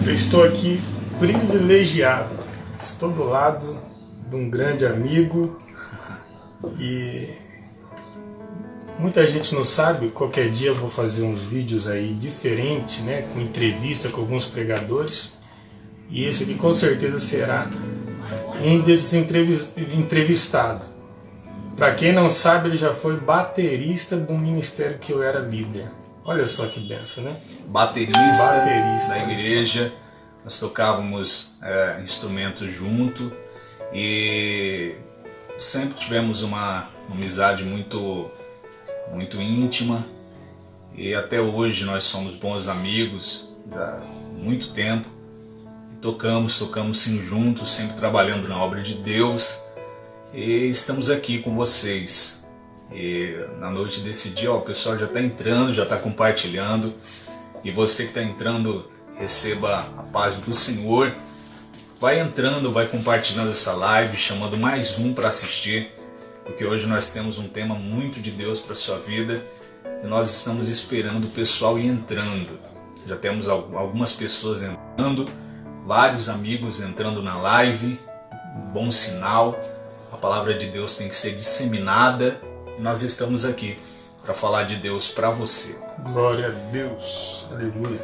Eu estou aqui privilegiado, estou do lado de um grande amigo e muita gente não sabe, qualquer dia eu vou fazer uns vídeos aí diferentes, né, com entrevista com alguns pregadores, e esse aqui com certeza será um desses entrevistados. Para quem não sabe, ele já foi baterista do ministério que eu era líder. Olha só que benção, né? Baterista da igreja, nós tocávamos instrumentos junto e sempre tivemos uma amizade muito íntima, e até hoje nós somos bons amigos há muito tempo e tocamos sim juntos, sempre trabalhando na obra de Deus, e estamos aqui com vocês. E na noite desse dia, o pessoal já está entrando, já está compartilhando, e você que está entrando, receba a paz do Senhor. Vai entrando, vai compartilhando essa live, chamando mais um para assistir, porque hoje nós temos um tema muito de Deus para a sua vida e nós estamos esperando o pessoal ir entrando. Já temos algumas pessoas entrando, vários amigos entrando na live, um bom sinal. A palavra de Deus tem que ser disseminada e nós estamos aqui para falar de Deus para você. Glória a Deus, aleluia.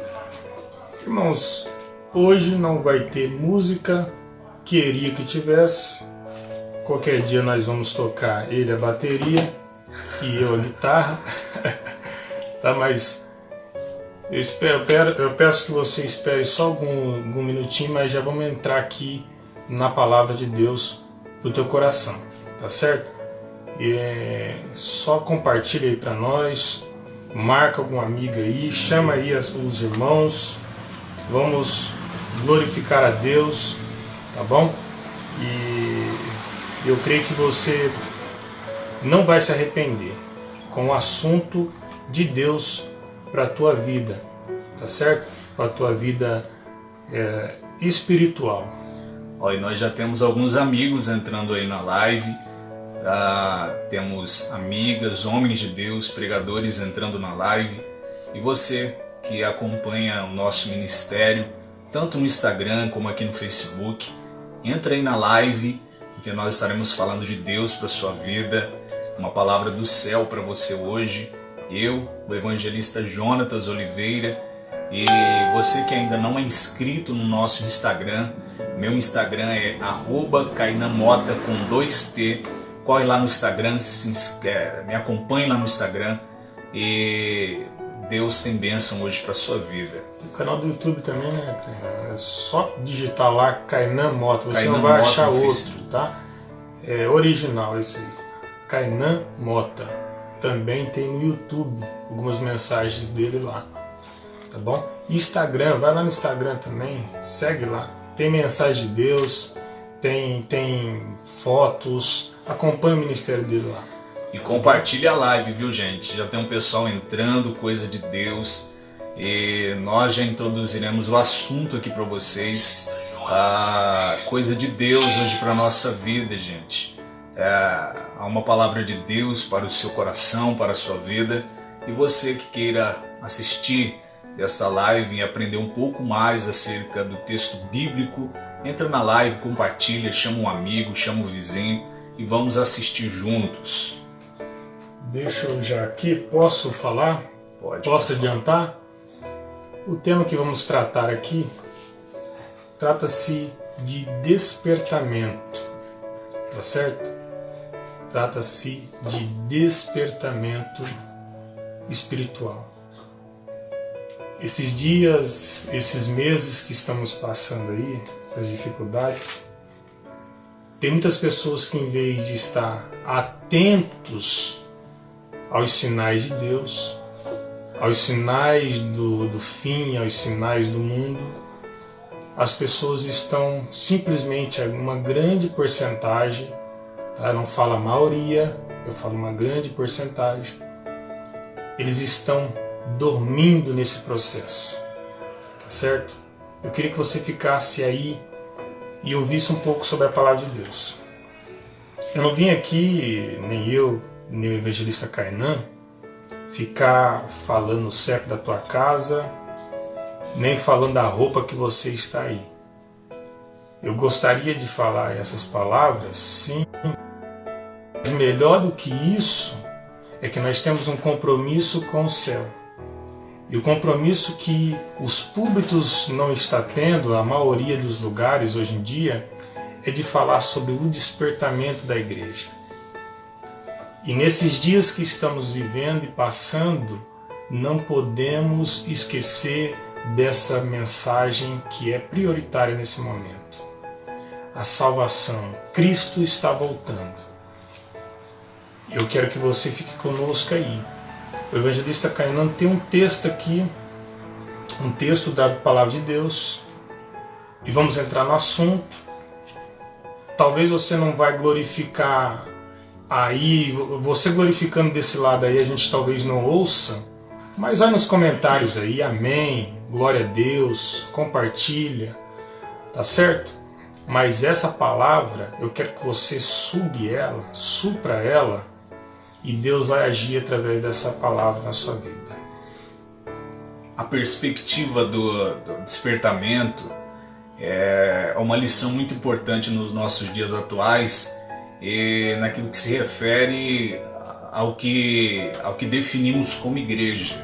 Irmãos, hoje não vai ter música, queria que tivesse. Qualquer dia nós vamos tocar ele a bateria e eu a guitarra. Tá, mas eu peço que você espere só algum minutinho, mas já vamos entrar aqui na palavra de Deus pro teu coração, tá certo? Só compartilha aí para nós, marca alguma amiga aí, chama aí os irmãos, vamos glorificar a Deus, tá bom? E eu creio que você não vai se arrepender com o assunto de Deus para a tua vida, tá certo? Para a tua vida espiritual. Olha, nós já temos alguns amigos entrando aí na live, temos amigas, homens de Deus, pregadores entrando na live, e você que acompanha o nosso ministério, tanto no Instagram como aqui no Facebook, entra aí na live, porque nós estaremos falando de Deus para a sua vida, uma palavra do céu para você hoje. Eu, o evangelista Jonatas Oliveira, e você que ainda não é inscrito no nosso Instagram, meu Instagram é @cainamota com 2T, corre lá no Instagram, me acompanhe lá no Instagram, e Deus tem bênção hoje para a sua vida. O canal do YouTube também, né? É só digitar lá Kainan Mota, você Kainan não vai Mota achar outro, Facebook. tá? É original esse aí, Kainan Mota. Também tem no YouTube algumas mensagens dele lá, tá bom? Instagram, vai lá no Instagram também, segue lá. Tem mensagem de Deus, tem fotos, acompanha o ministério dele lá. E compartilha a live, viu, gente? Já tem um pessoal entrando, coisa de Deus. E nós já introduziremos o assunto aqui para vocês. A coisa de Deus hoje para a nossa vida, gente. Há uma palavra de Deus para o seu coração, para a sua vida. E você que queira assistir essa live e aprender um pouco mais acerca do texto bíblico, entra na live, compartilha, chama um amigo, chama um vizinho e vamos assistir juntos. Deixa eu já aqui, posso falar? Posso adiantar? O tema que vamos tratar aqui trata-se de despertamento, tá certo? Trata-se de despertamento espiritual. Esses dias, esses meses que estamos passando aí, essas dificuldades, tem muitas pessoas que, em vez de estar atentos aos sinais de Deus, aos sinais do fim, aos sinais do mundo, as pessoas estão simplesmente, uma grande porcentagem, tá? Eu não falo a maioria, eu falo uma grande porcentagem, eles estão dormindo nesse processo, tá certo? Eu queria que você ficasse aí e ouvisse um pouco sobre a palavra de Deus. Eu não vim aqui, nem eu, nem o evangelista Kainan, ficar falando o CEP da tua casa, nem falando da roupa que você está aí. Eu gostaria de falar essas palavras, sim, mas melhor do que isso é que nós temos um compromisso com o céu. E o compromisso que os púlpitos não estão tendo, a maioria dos lugares hoje em dia, é de falar sobre o despertamento da igreja. E nesses dias que estamos vivendo e passando, não podemos esquecer dessa mensagem que é prioritária nesse momento. A salvação. Cristo está voltando. Eu quero que você fique conosco aí. O evangelista Cainan tem um texto aqui, um texto da palavra de Deus, e vamos entrar no assunto. Talvez você não vai glorificar aí, você glorificando desse lado aí, a gente talvez não ouça, mas vai nos comentários aí, amém, glória a Deus, compartilha, tá certo? Mas essa palavra, eu quero que você supra ela, e Deus vai agir através dessa palavra na sua vida. A perspectiva do despertamento é uma lição muito importante nos nossos dias atuais e naquilo que se refere ao que definimos como igreja.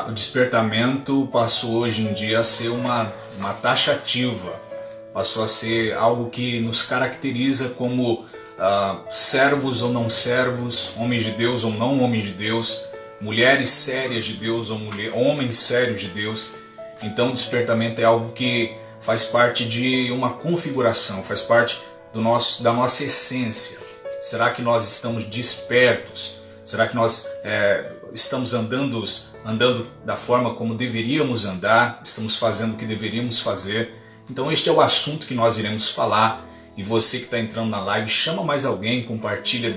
O despertamento passou hoje em dia a ser uma taxativa, passou a ser algo que nos caracteriza como servos ou não servos, homens de Deus ou não homens de Deus, mulheres sérias de Deus ou homens sérios de Deus. Então o despertamento é algo que faz parte de uma configuração, faz parte da nossa essência. Será que nós estamos despertos? Será que nós estamos andando da forma como deveríamos andar? Estamos fazendo o que deveríamos fazer? Então este é o assunto que nós iremos falar. E você que está entrando na live, chama mais alguém, compartilha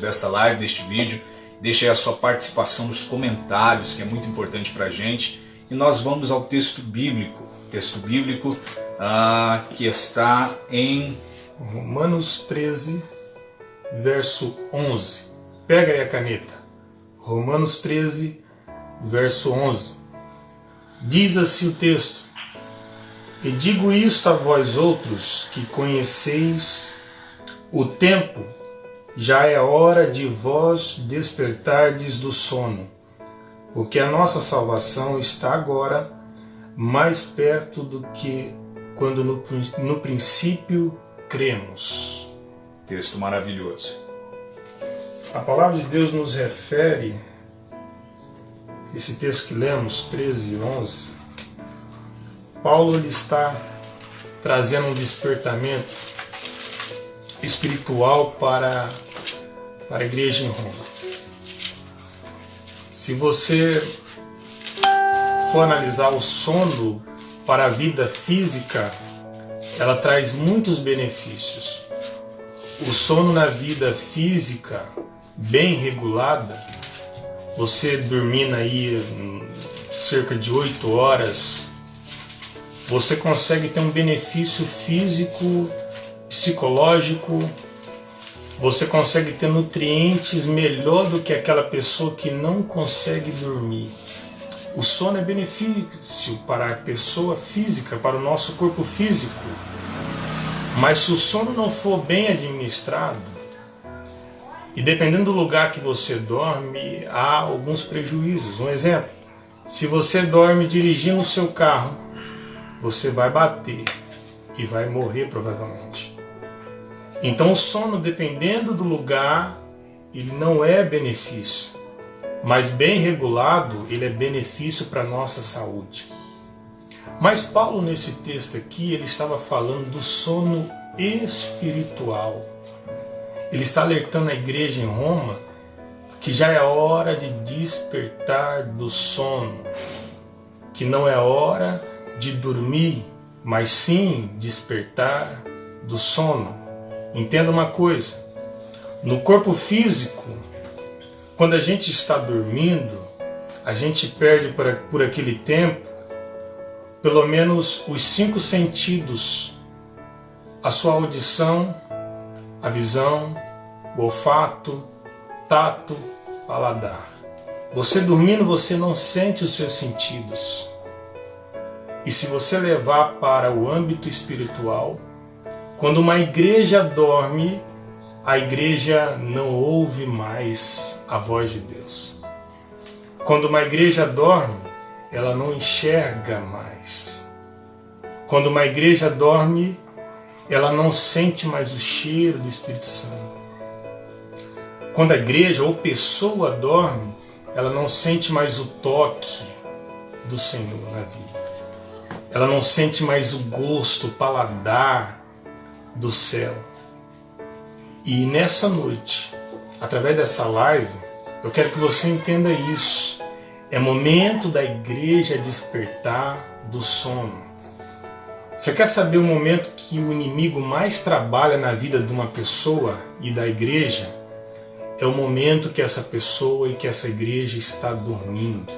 dessa live, deste vídeo, deixa aí a sua participação nos comentários, que é muito importante para a gente. E nós vamos ao texto bíblico que está em Romanos 13, verso 11. Pega aí a caneta. Romanos 13, verso 11. Diz assim o texto: E digo isto a vós outros, que conheceis o tempo, já é hora de vós despertardes do sono, porque a nossa salvação está agora mais perto do que quando no princípio cremos. Texto maravilhoso. A palavra de Deus nos refere, esse texto que lemos, 13 e 11, Paulo ele está trazendo um despertamento espiritual para a igreja em Roma. Se você for analisar o sono para a vida física, ela traz muitos benefícios. O sono na vida física, bem regulada, você dormindo aí cerca de 8 horas, você consegue ter um benefício físico, psicológico, você consegue ter nutrientes melhor do que aquela pessoa que não consegue dormir. O sono é benefício para a pessoa física, para o nosso corpo físico. Mas se o sono não for bem administrado, e dependendo do lugar que você dorme, há alguns prejuízos. Um exemplo, se você dorme dirigindo o seu carro, você vai bater e vai morrer provavelmente. Então o sono, dependendo do lugar, ele não é benefício, mas bem regulado, ele é benefício para a nossa saúde. Mas Paulo, nesse texto aqui, ele estava falando do sono espiritual. Ele está alertando a igreja em Roma que já é hora de despertar do sono, que não é hora de dormir, mas sim despertar do sono. Entenda uma coisa, no corpo físico, quando a gente está dormindo, a gente perde por aquele tempo pelo menos os 5 sentidos: a sua audição, a visão, o olfato, tato, paladar. Você dormindo, você não sente os seus sentidos. E se você levar para o âmbito espiritual, quando uma igreja dorme, a igreja não ouve mais a voz de Deus. Quando uma igreja dorme, ela não enxerga mais. Quando uma igreja dorme, ela não sente mais o cheiro do Espírito Santo. Quando a igreja ou pessoa dorme, ela não sente mais o toque do Senhor na vida. Ela não sente mais o gosto, o paladar do céu. E nessa noite, através dessa live, eu quero que você entenda isso. É momento da igreja despertar do sono. Você quer saber o momento que o inimigo mais trabalha na vida de uma pessoa e da igreja? É o momento que essa pessoa e que essa igreja está dormindo.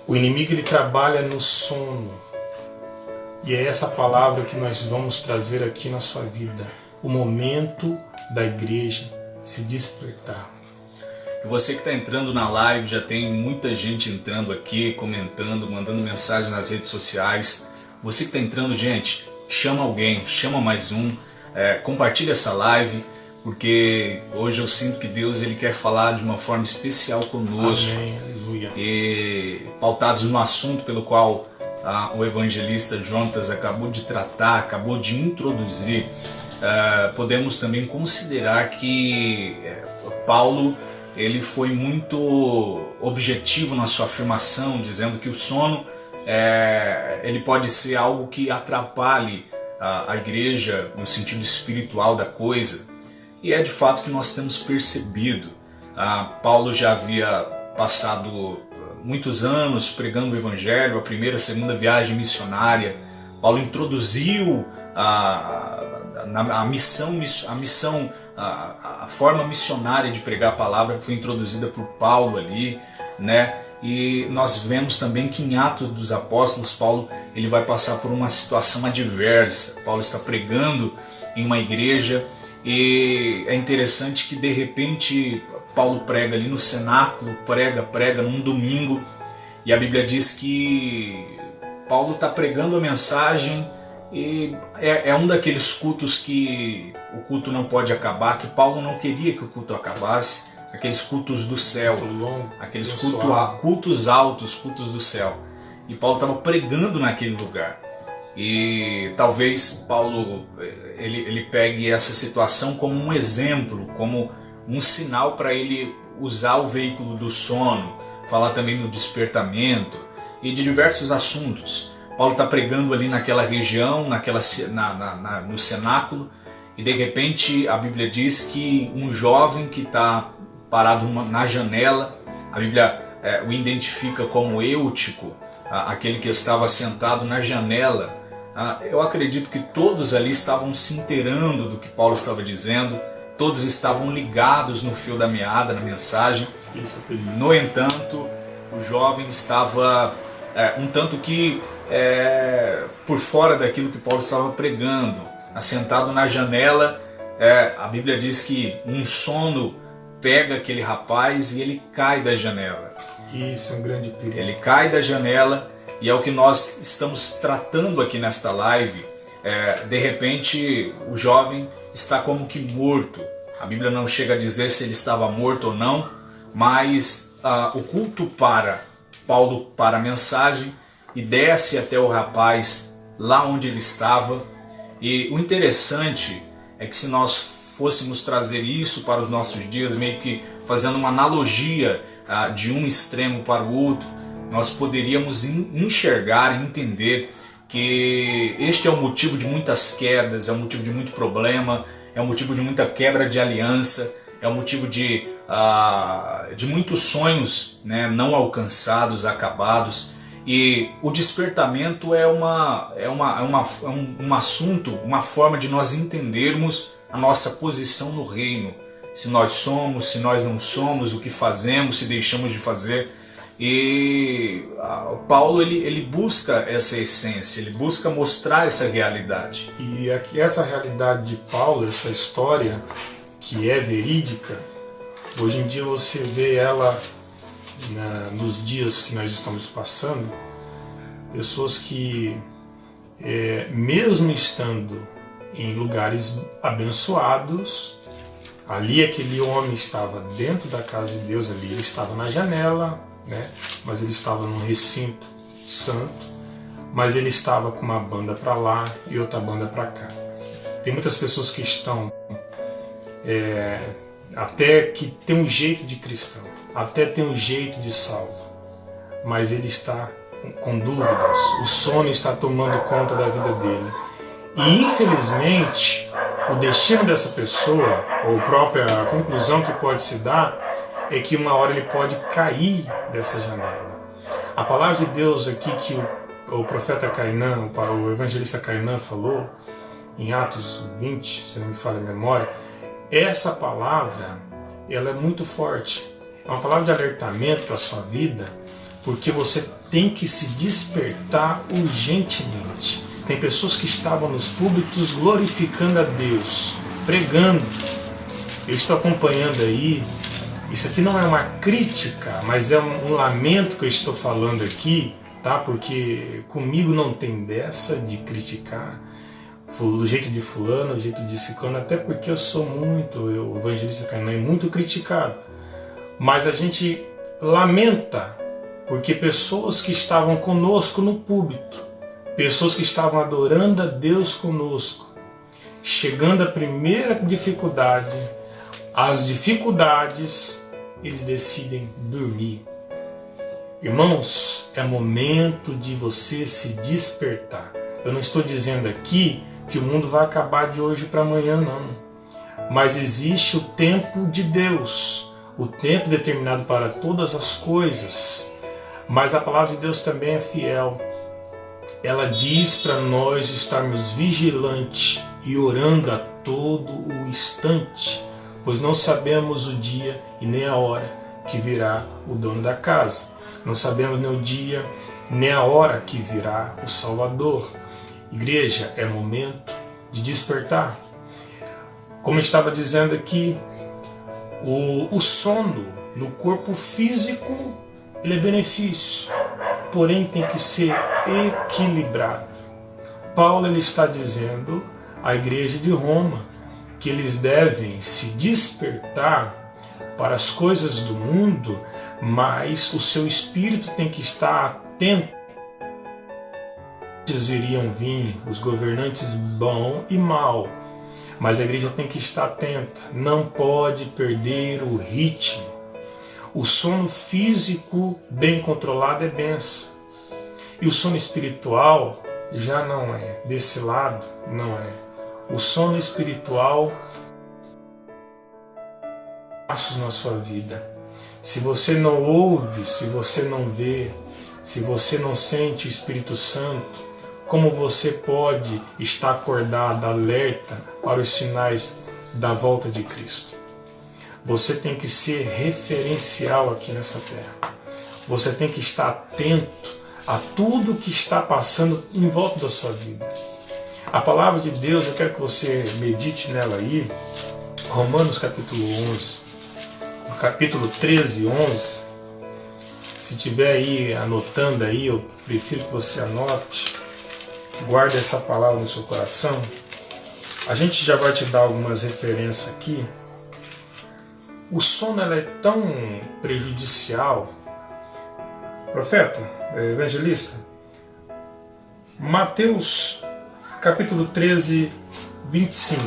O inimigo ele trabalha no sono. E é essa palavra que nós vamos trazer aqui na sua vida. O momento da igreja se despertar. E você que está entrando na live, já tem muita gente entrando aqui, comentando, mandando mensagem nas redes sociais. Você que está entrando, gente, chama alguém, chama mais um, compartilha essa live, porque hoje eu sinto que Deus ele quer falar de uma forma especial conosco. Amém, aleluia. E pautados no assunto pelo qual o evangelista Jonatas acabou de tratar, acabou de introduzir, podemos também considerar que Paulo ele foi muito objetivo na sua afirmação, dizendo que o sono ele pode ser algo que atrapalhe a igreja no sentido espiritual da coisa. E é de fato que nós temos percebido. Paulo já havia passado muitos anos pregando o evangelho, a primeira, segunda viagem missionária. Paulo introduziu a forma missionária de pregar a palavra que foi introduzida por Paulo ali, né? E nós vemos também que em Atos dos Apóstolos, Paulo ele vai passar por uma situação adversa. Paulo está pregando em uma igreja e é interessante que de repente Paulo prega ali no cenáculo, prega num domingo, e a Bíblia diz que Paulo está pregando a mensagem e é um daqueles cultos que o culto não pode acabar, que Paulo não queria que o culto acabasse, aqueles cultos do céu, aqueles cultos altos, cultos do céu. E Paulo estava pregando naquele lugar. E talvez Paulo ele pegue essa situação como um exemplo, como um sinal para ele usar o veículo do sono, falar também no despertamento e de diversos assuntos. Paulo está pregando ali naquela região, no cenáculo, e de repente a Bíblia diz que um jovem que está parado na janela, a Bíblia o identifica como Eutico, aquele que estava sentado na janela. Eu acredito que todos ali estavam se inteirando do que Paulo estava dizendo, todos estavam ligados no fio da meada, na mensagem. No entanto, o jovem estava um tanto que por fora daquilo que Paulo estava pregando, assentado na janela. A Bíblia diz que um sono pega aquele rapaz e ele cai da janela. Isso é um grande perigo. Ele cai da janela e é o que nós estamos tratando aqui nesta live. De repente o jovem está como que morto. A Bíblia não chega a dizer se ele estava morto ou não, mas o culto para, Paulo para a mensagem e desce até o rapaz lá onde ele estava. E o interessante é que se nós fôssemos trazer isso para os nossos dias, meio que fazendo uma analogia de um extremo para o outro, nós poderíamos enxergar e entender que este é o motivo de muitas quedas, é o motivo de muito problema, é o motivo de muita quebra de aliança, é o motivo de muitos sonhos, né, não alcançados, acabados. E o despertamento é um assunto, uma forma de nós entendermos a nossa posição no reino. Se nós somos, se nós não somos, o que fazemos, se deixamos de fazer. E Paulo ele busca essa essência, ele busca mostrar essa realidade. E aqui essa realidade de Paulo, essa história que é verídica, hoje em dia você vê ela nos dias que nós estamos passando, pessoas que, mesmo estando em lugares abençoados, ali aquele homem estava dentro da casa de Deus, ali ele estava na janela, né? Mas ele estava num recinto santo, mas ele estava com uma banda para lá e outra banda para cá. Tem muitas pessoas que estão até que tem um jeito de cristão, até tem um jeito de salvo, mas ele está com dúvidas, o sono está tomando conta da vida dele. E infelizmente, o destino dessa pessoa, ou a própria conclusão que pode se dar, é que uma hora ele pode cair dessa janela. A palavra de Deus aqui que o profeta Cainã, o evangelista Cainã falou, em Atos 20, se não me falha a memória, essa palavra, ela é muito forte. É uma palavra de alertamento para a sua vida, porque você tem que se despertar urgentemente. Tem pessoas que estavam nos púlpitos glorificando a Deus, pregando. Eu estou acompanhando aí, isso aqui não é uma crítica, mas é um lamento que eu estou falando aqui, tá? Porque comigo não tem dessa de criticar o jeito de fulano, o jeito de ciclano, até porque eu sou o evangelista Cainã é muito criticado. Mas a gente lamenta, porque pessoas que estavam conosco no púlpito, pessoas que estavam adorando a Deus conosco, chegando à primeira dificuldade, as dificuldades, eles decidem dormir. Irmãos, é momento de você se despertar. Eu não estou dizendo aqui que o mundo vai acabar de hoje para amanhã, não. Mas existe o tempo de Deus, o tempo determinado para todas as coisas. Mas a palavra de Deus também é fiel. Ela diz para nós estarmos vigilantes e orando a todo o instante, pois não sabemos o dia e nem a hora que virá o dono da casa. Não sabemos nem o dia nem a hora que virá o Salvador. Igreja, é momento de despertar. Como eu estava dizendo aqui, o sono no corpo físico, ele é benefício, porém tem que ser equilibrado. Paulo ele está dizendo à igreja de Roma que eles devem se despertar para as coisas do mundo, mas o seu espírito tem que estar atento. Iriam vir os governantes bom e mal, mas a igreja tem que estar atenta, não pode perder o ritmo. O sono físico bem controlado é bênção, e o sono espiritual já não é, desse lado não é. O sono espiritual passos na sua vida. Se você não ouve, se você não vê, se você não sente o Espírito Santo, como você pode estar acordado, alerta para os sinais da volta de Cristo? Você tem que ser referencial aqui nessa terra. Você tem que estar atento a tudo que está passando em volta da sua vida. A palavra de Deus, eu quero que você medite nela aí, Romanos capítulo 11, no capítulo 13 e 11. Se tiver aí anotando aí, eu prefiro que você anote. Guarde essa palavra no seu coração. A gente já vai te dar algumas referências aqui. O sono ela é tão prejudicial. Profeta, evangelista, Mateus capítulo 13, 25.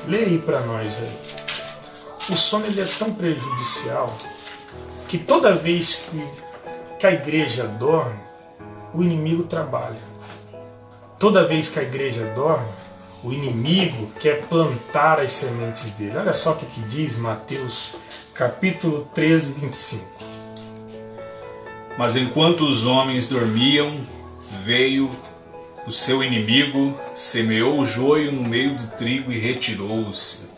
Lê aí para nós aí. O sono ele é tão prejudicial que toda vez que a igreja dorme, o inimigo trabalha. Toda vez que a igreja dorme, o inimigo quer plantar as sementes dele. Olha só o que diz Mateus capítulo 13, 25. Mas enquanto os homens dormiam, veio o seu inimigo, semeou o joio no meio do trigo e retirou-se.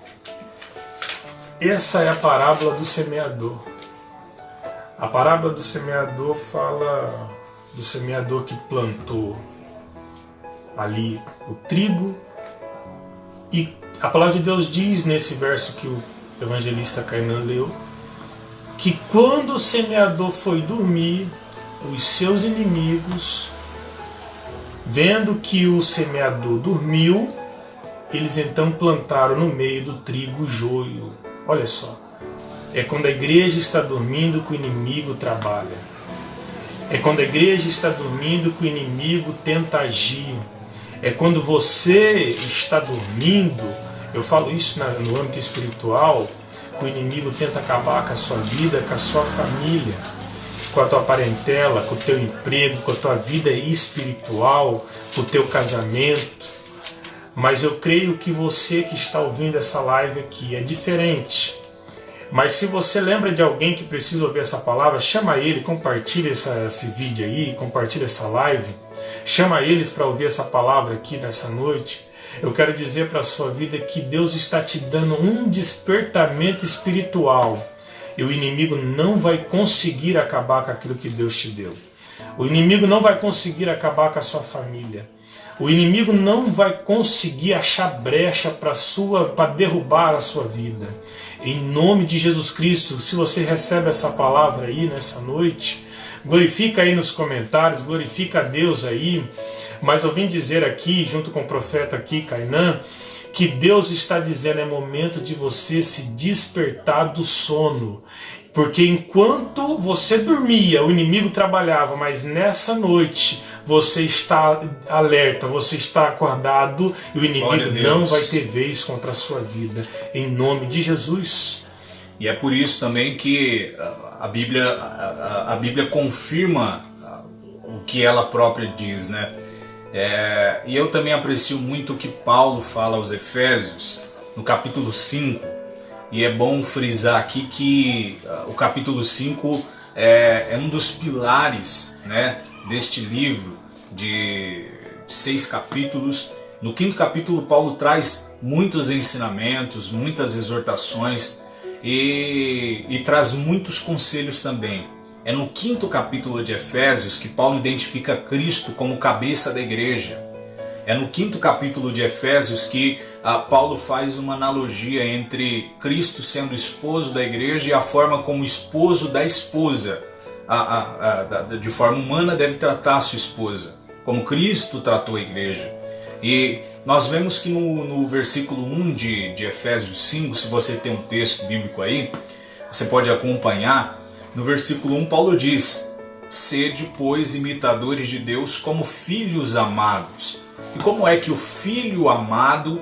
Essa é a parábola do semeador. A parábola do semeador fala do semeador que plantou ali o trigo, e a palavra de Deus diz nesse verso que o evangelista Cainã leu, que quando o semeador foi dormir, os seus inimigos, vendo que o semeador dormiu, eles então plantaram no meio do trigo o joio. Olha só, é quando a igreja está dormindo que o inimigo trabalha. É quando a igreja está dormindo que o inimigo tenta agir. É quando você está dormindo, eu falo isso no âmbito espiritual, que o inimigo tenta acabar com a sua vida, com a sua família, com a tua parentela, com o teu emprego, com a tua vida espiritual, com o teu casamento. Mas eu creio que você que está ouvindo essa live aqui é diferente. Mas se você lembra de alguém que precisa ouvir essa palavra, chama ele, compartilha esse vídeo aí, compartilha essa live, chama eles para ouvir essa palavra aqui nessa noite. Eu quero dizer para a sua vida que Deus está te dando um despertamento espiritual e o inimigo não vai conseguir acabar com aquilo que Deus te deu. O inimigo não vai conseguir acabar com a sua família. O inimigo não vai conseguir achar brecha para derrubar a sua vida. Em nome de Jesus Cristo, se você recebe essa palavra aí nessa noite, glorifica aí nos comentários, glorifica a Deus aí. Mas eu vim dizer aqui, junto com o profeta aqui, Kainan, que Deus está dizendo, é momento de você se despertar do sono. Porque enquanto você dormia, o inimigo trabalhava, mas nessa noite você está alerta, você está acordado e o inimigo não vai ter vez contra a sua vida. Em nome de Jesus. E é por isso também que a Bíblia confirma o que ela própria diz, né? E eu também aprecio muito o que Paulo fala aos Efésios, no capítulo 5, e é bom frisar aqui que o capítulo 5 é um dos pilares, né, deste livro de 6 capítulos. No 5º capítulo, Paulo traz muitos ensinamentos, muitas exortações e traz muitos conselhos também. É no 5º capítulo de Efésios que Paulo identifica Cristo como cabeça da igreja. É no 5º capítulo de Efésios que Paulo faz uma analogia entre Cristo sendo esposo da igreja e a forma como o esposo da esposa, de forma humana, deve tratar a sua esposa, como Cristo tratou a igreja. E nós vemos que no versículo 1 de Efésios 5, se você tem um texto bíblico aí, você pode acompanhar. No versículo 1, Paulo diz: sede, pois, imitadores de Deus como filhos amados. E como é que o filho amado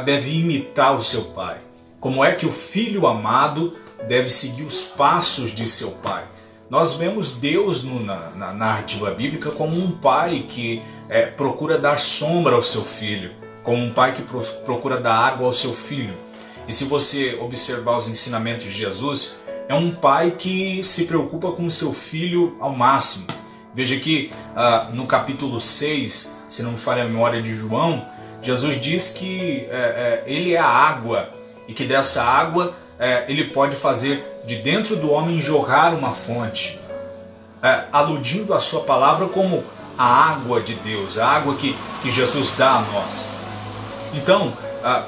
deve imitar o seu pai? Como é que o filho amado deve seguir os passos de seu pai? Nós vemos Deus na narrativa bíblica como um pai que procura dar sombra ao seu filho, como um pai que procura dar água ao seu filho. E se você observar os ensinamentos de Jesus, é um pai que se preocupa com o seu filho ao máximo. Veja que no capítulo 6, se não me falha a memória de João, Jesus diz que ele é a água e que dessa água ele pode fazer de dentro do homem jorrar uma fonte, aludindo a sua palavra como a água de Deus, a água que Jesus dá a nós. Então,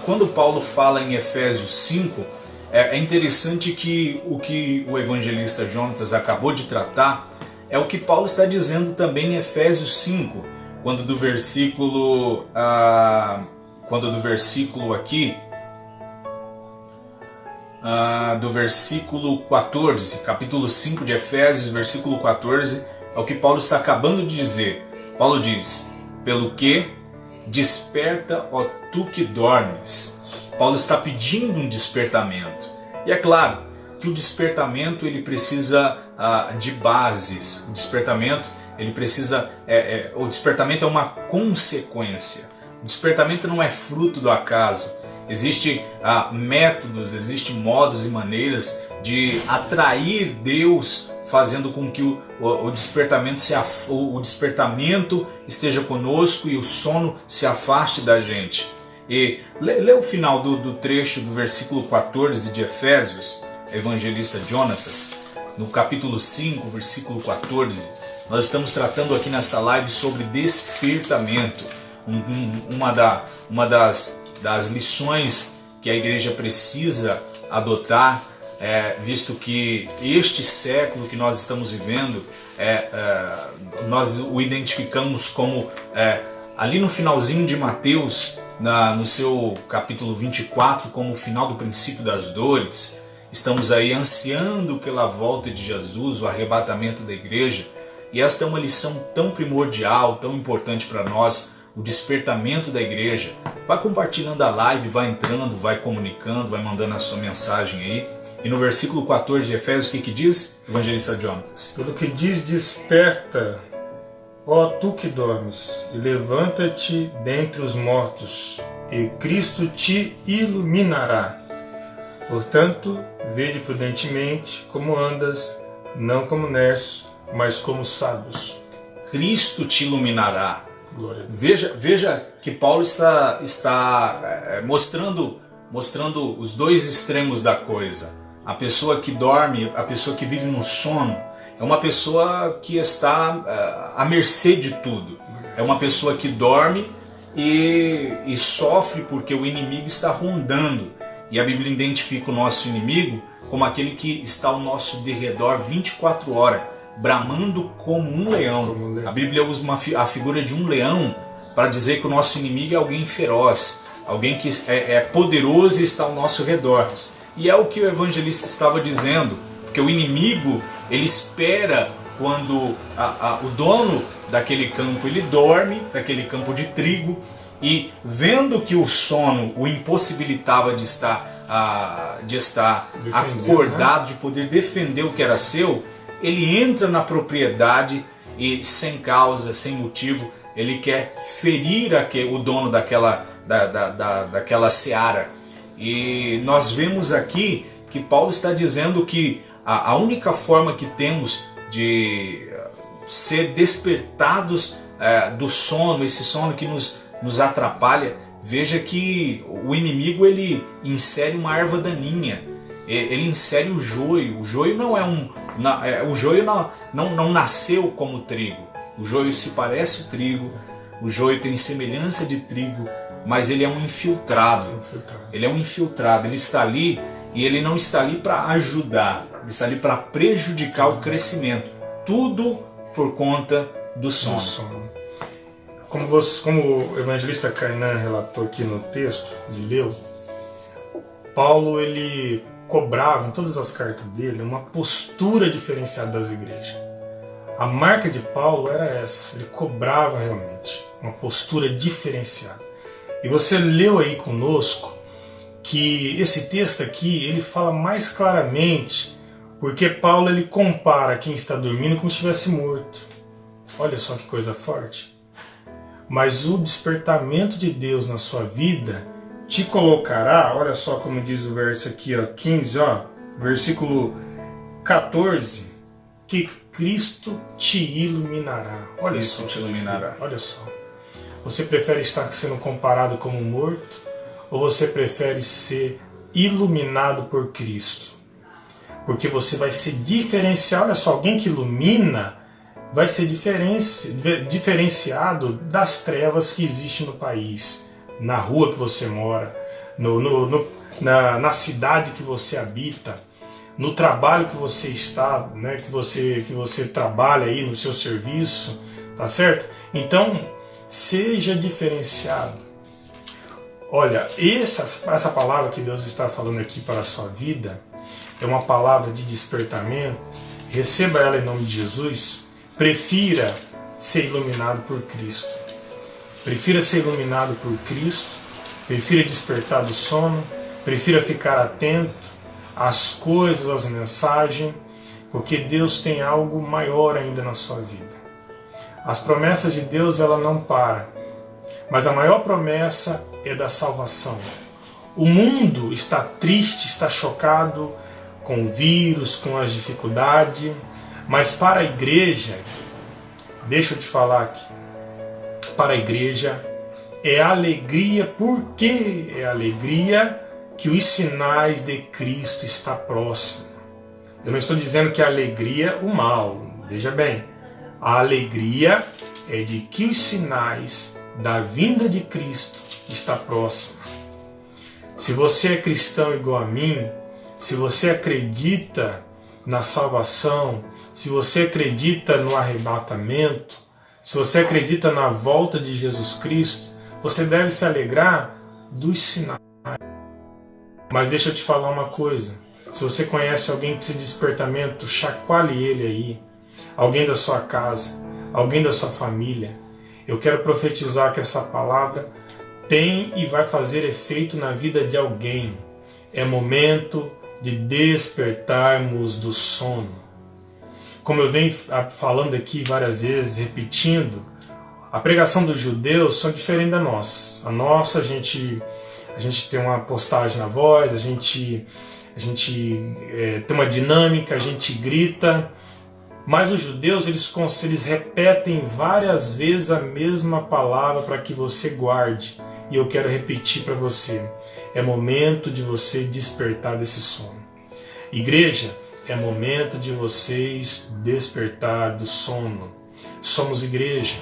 quando Paulo fala em Efésios 5, é interessante que o evangelista Jonatas acabou de tratar é o que Paulo está dizendo também em Efésios 5, quando do versículo aqui, do versículo 14, capítulo 5 de Efésios, versículo 14, é o que Paulo está acabando de dizer. Paulo diz: pelo que desperta, ó tu que dormes. Paulo está pedindo um despertamento. E é claro que o despertamento ele precisa de bases. O despertamento é uma consequência. O despertamento não é fruto do acaso. Existem métodos, existem modos e maneiras de atrair Deus, fazendo com que o despertamento esteja conosco e o sono se afaste da gente. E lê o final do trecho do versículo 14 de Efésios, evangelista Jonatas, no capítulo 5, versículo 14. Nós estamos tratando aqui nessa live sobre despertamento, uma das lições que a igreja precisa adotar visto que este século que nós estamos vivendo, nós o identificamos como, ali no finalzinho de Mateus, no seu capítulo 24, como o final do princípio das dores. Estamos aí ansiando pela volta de Jesus, o arrebatamento da igreja, e esta é uma lição tão primordial, tão importante para nós, o despertamento da igreja. Vai compartilhando a live, vai entrando, vai comunicando, vai mandando a sua mensagem aí. E no versículo 14 de Efésios, o que diz, evangelista Jonatas? Tudo que diz, desperta, ó tu que dormes, e levanta-te dentre os mortos, e Cristo te iluminará. Portanto, vede prudentemente como andas, não como nerços, mas como sábios. Cristo te iluminará. Glória a Deus. Veja que Paulo está mostrando os dois extremos da coisa. A pessoa que dorme, a pessoa que vive no sono, é uma pessoa que está à mercê de tudo. É uma pessoa que dorme e sofre porque o inimigo está rondando. E a Bíblia identifica o nosso inimigo como aquele que está ao nosso derredor 24 horas, bramando como um leão. A Bíblia usa a figura de um leão para dizer que o nosso inimigo é alguém feroz, alguém que é poderoso e está ao nosso redor. E é o que o evangelista estava dizendo, porque o inimigo, ele espera quando o dono daquele campo, ele dorme, daquele campo de trigo, e vendo que o sono o impossibilitava de estar acordado, de poder defender o que era seu, ele entra na propriedade e sem causa, sem motivo, ele quer ferir o dono daquela seara. E nós vemos aqui que Paulo está dizendo que a única forma que temos de ser despertados do sono, esse sono que nos atrapalha, veja que o inimigo, ele insere uma erva daninha, ele insere o joio. O joio não nasceu como trigo. O joio se parece o trigo, o joio tem semelhança de trigo, mas ele é um infiltrado. Ele é um infiltrado, ele está ali e ele não está ali para ajudar, ele está ali para prejudicar o crescimento. Tudo por conta do sono. Como o evangelista Kainan relatou aqui no texto de Leu, Paulo, ele cobrava em todas as cartas dele uma postura diferenciada das igrejas. A marca de Paulo era essa, ele cobrava realmente uma postura diferenciada. E você leu aí conosco que esse texto aqui, ele fala mais claramente, porque Paulo, ele compara quem está dormindo como se estivesse morto. Olha só que coisa forte. Mas o despertamento de Deus na sua vida te colocará, olha só como diz o verso aqui, 15, versículo 14, que Cristo te iluminará. Olha Cristo só, te iluminará. Olha só. Você prefere estar sendo comparado como morto ou você prefere ser iluminado por Cristo? Porque você vai ser diferenciado, olha só, alguém que ilumina vai ser diferenciado das trevas que existem no país, na rua que você mora, na cidade que você habita, no trabalho que você está, né, que você trabalha aí no seu serviço, tá certo? Então, seja diferenciado. Olha, essa palavra que Deus está falando aqui para a sua vida é uma palavra de despertamento. Receba ela em nome de Jesus. Prefira ser iluminado por Cristo. Prefira ser iluminado por Cristo. Prefira despertar do sono. Prefira ficar atento às coisas, às mensagens, porque Deus tem algo maior ainda na sua vida. As promessas de Deus, ela não para. Mas a maior promessa é da salvação. O mundo está triste, está chocado com o vírus, com as dificuldades, mas para a igreja, deixa eu te falar aqui, para a igreja é alegria. Por que é alegria? Que os sinais de Cristo estão próximos. Eu não estou dizendo que a alegria o mal, veja bem, a alegria é de que os sinais da vinda de Cristo estão próximos. Se você é cristão igual a mim, se você acredita na salvação, se você acredita no arrebatamento, se você acredita na volta de Jesus Cristo, você deve se alegrar dos sinais. Mas deixa eu te falar uma coisa. Se você conhece alguém que precisa de despertamento, chacoalhe ele aí. Alguém da sua casa, alguém da sua família. Eu quero profetizar que essa palavra tem e vai fazer efeito na vida de alguém. É momento de despertarmos do sono. Como eu venho falando aqui várias vezes, repetindo, a pregação dos judeus são diferente da nossa. A nossa, a gente tem uma postagem na voz, a gente tem uma dinâmica, a gente grita. Mas os judeus, eles repetem várias vezes a mesma palavra para que você guarde. E eu quero repetir para você. É momento de você despertar desse sono. Igreja, é momento de vocês despertar do sono. Somos igreja.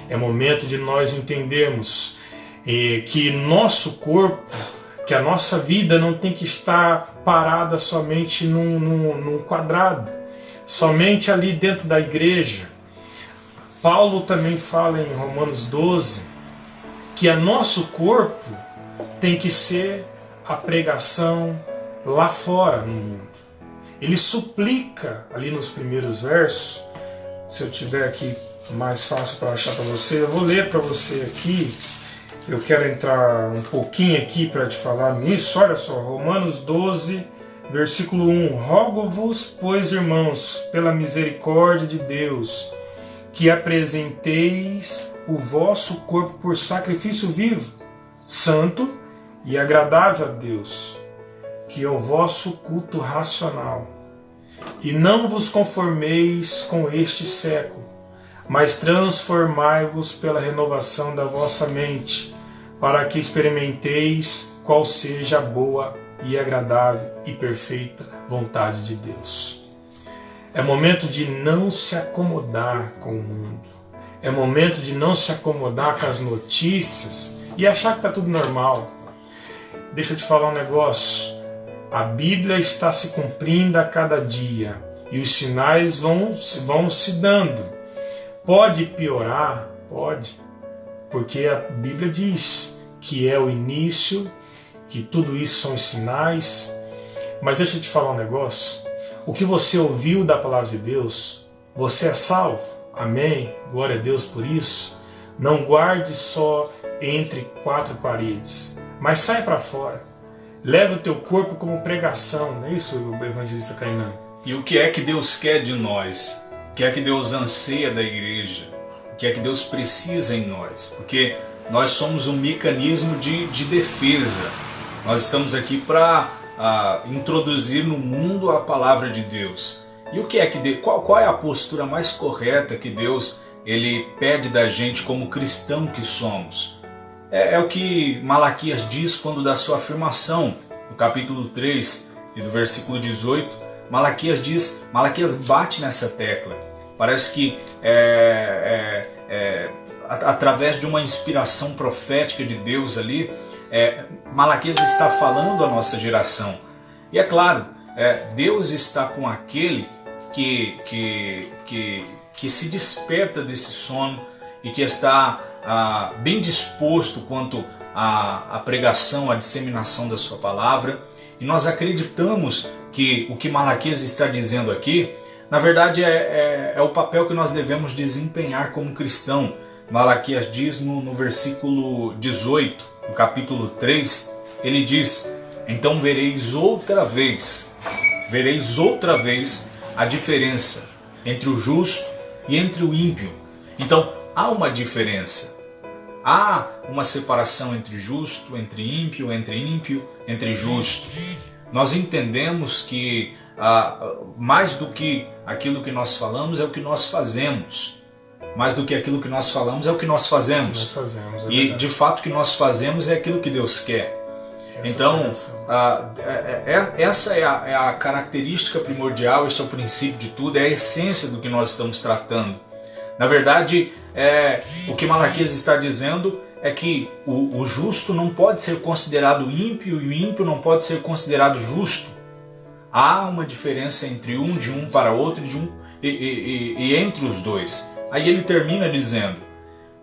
É momento de nós entendermos que nosso corpo, que a nossa vida não tem que estar parada somente num quadrado, somente ali dentro da igreja. Paulo também fala em Romanos 12 que o nosso corpo tem que ser a pregação lá fora no mundo. Ele suplica ali nos primeiros versos. Se eu tiver aqui mais fácil para achar para você, eu vou ler para você aqui. Eu quero entrar um pouquinho aqui para te falar nisso. Olha só, Romanos 12, versículo 1. Rogo-vos, pois, irmãos, pela misericórdia de Deus, que apresenteis o vosso corpo por sacrifício vivo, santo e agradável a Deus, que é o vosso culto racional. E não vos conformeis com este século, mas transformai-vos pela renovação da vossa mente, para que experimenteis qual seja a boa e agradável e perfeita vontade de Deus. É momento de não se acomodar com o mundo. É momento de não se acomodar com as notícias e achar que está tudo normal. Deixa eu te falar um negócio. A Bíblia está se cumprindo a cada dia e os sinais vão se dando. Pode piorar? Pode. Porque a Bíblia diz que é o início, que tudo isso são os sinais. Mas deixa eu te falar um negócio. O que você ouviu da palavra de Deus, você é salvo. Amém? Glória a Deus por isso. Não guarde só entre quatro paredes, mas sai para fora. Leve o teu corpo como pregação, não é isso, o evangelista Kainan? E o que é que Deus quer de nós? O que é que Deus anseia da igreja? O que é que Deus precisa em nós? Porque nós somos um mecanismo de defesa. Nós estamos aqui para introduzir no mundo a palavra de Deus. E o que é que qual é a postura mais correta que Deus ele pede da gente como cristão que somos? É o que Malaquias diz quando dá sua afirmação, no capítulo 3 e do versículo 18, Malaquias bate nessa tecla. Parece que através de uma inspiração profética de Deus ali, Malaquias está falando à nossa geração. E é claro, Deus está com aquele que se desperta desse sono e que está bem disposto quanto à pregação, à disseminação da sua palavra. E nós acreditamos que o que Malaquias está dizendo aqui, na verdade é o papel que nós devemos desempenhar como cristão. Malaquias diz no versículo 18, no capítulo 3, ele diz: então vereis outra vez a diferença entre o justo e entre o ímpio. Então há uma diferença. Há uma separação entre justo, entre ímpio, entre justo. Nós entendemos que mais do que aquilo que nós falamos é o que nós fazemos. Mais do que aquilo que nós falamos é o que nós fazemos. E de fato o que nós fazemos é aquilo que Deus quer. Então, essa é a característica primordial, este é o princípio de tudo, é a essência do que nós estamos tratando. Na verdade, o que Malaquias está dizendo é que o justo não pode ser considerado ímpio e o ímpio não pode ser considerado justo. há uma diferença entre de um para outro e entre os dois. Aí ele termina dizendo,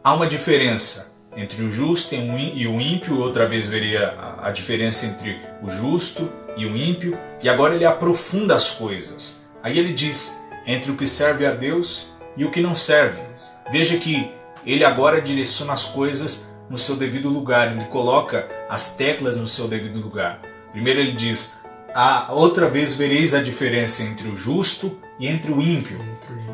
há uma diferença entre o justo e o ímpio, outra vez veria a diferença entre o justo e o ímpio, e agora ele aprofunda as coisas. Aí ele diz, entre o que serve a Deus e o que não serve. Veja que ele agora direciona as coisas no seu devido lugar, ele coloca as teclas no seu devido lugar. Primeiro ele diz, outra vez vereis a diferença entre o justo e entre o ímpio.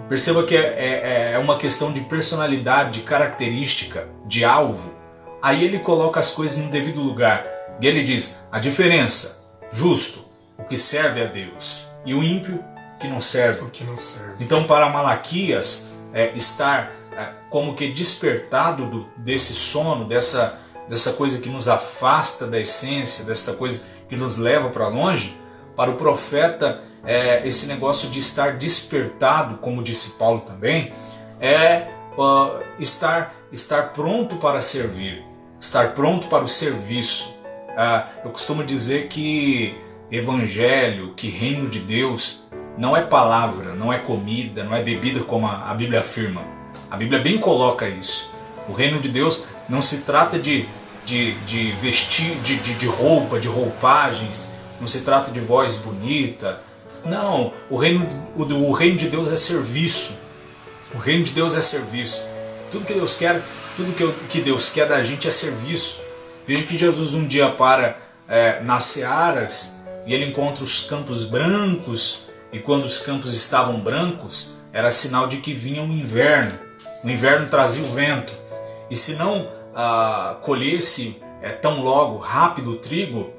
Perceba que é uma questão de personalidade, de característica, de alvo. Aí ele coloca as coisas no devido lugar. E ele diz, a diferença, justo, o que serve a Deus, e o ímpio, que não serve. Então para Malaquias, estar como que despertado desse sono, dessa coisa que nos afasta da essência, dessa coisa que nos leva para longe, para o profeta, esse negócio de estar despertado, como disse Paulo também, estar pronto para servir, estar pronto para o serviço. Eu costumo dizer que evangelho, que reino de Deus, não é palavra, não é comida, não é bebida como a Bíblia afirma. A Bíblia bem coloca isso. O reino de Deus não se trata de vestir, de roupa, de roupagens, não se trata de voz bonita. Não, o reino de Deus é serviço. O reino de Deus é serviço. Tudo que Deus quer, que Deus quer da gente é serviço. Veja que Jesus um dia para nas searas e ele encontra os campos brancos, e quando os campos estavam brancos, era sinal de que vinha o inverno. O inverno trazia o vento. E se não colhesse tão logo, rápido o trigo,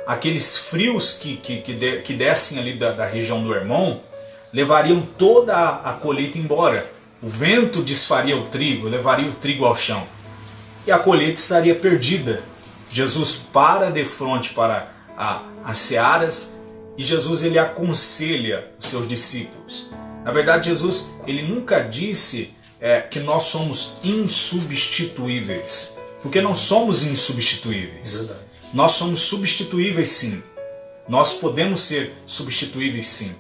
aqueles frios que descem ali da região do Hermon levariam toda a colheita embora. O vento desfaria o trigo, levaria o trigo ao chão. E a colheita estaria perdida. Jesus para de frente para as searas e Jesus ele aconselha os seus discípulos. Na verdade, Jesus ele nunca disse que nós somos insubstituíveis. Porque não somos insubstituíveis. Verdade. Nós somos substituíveis sim. Nós podemos ser substituíveis sim.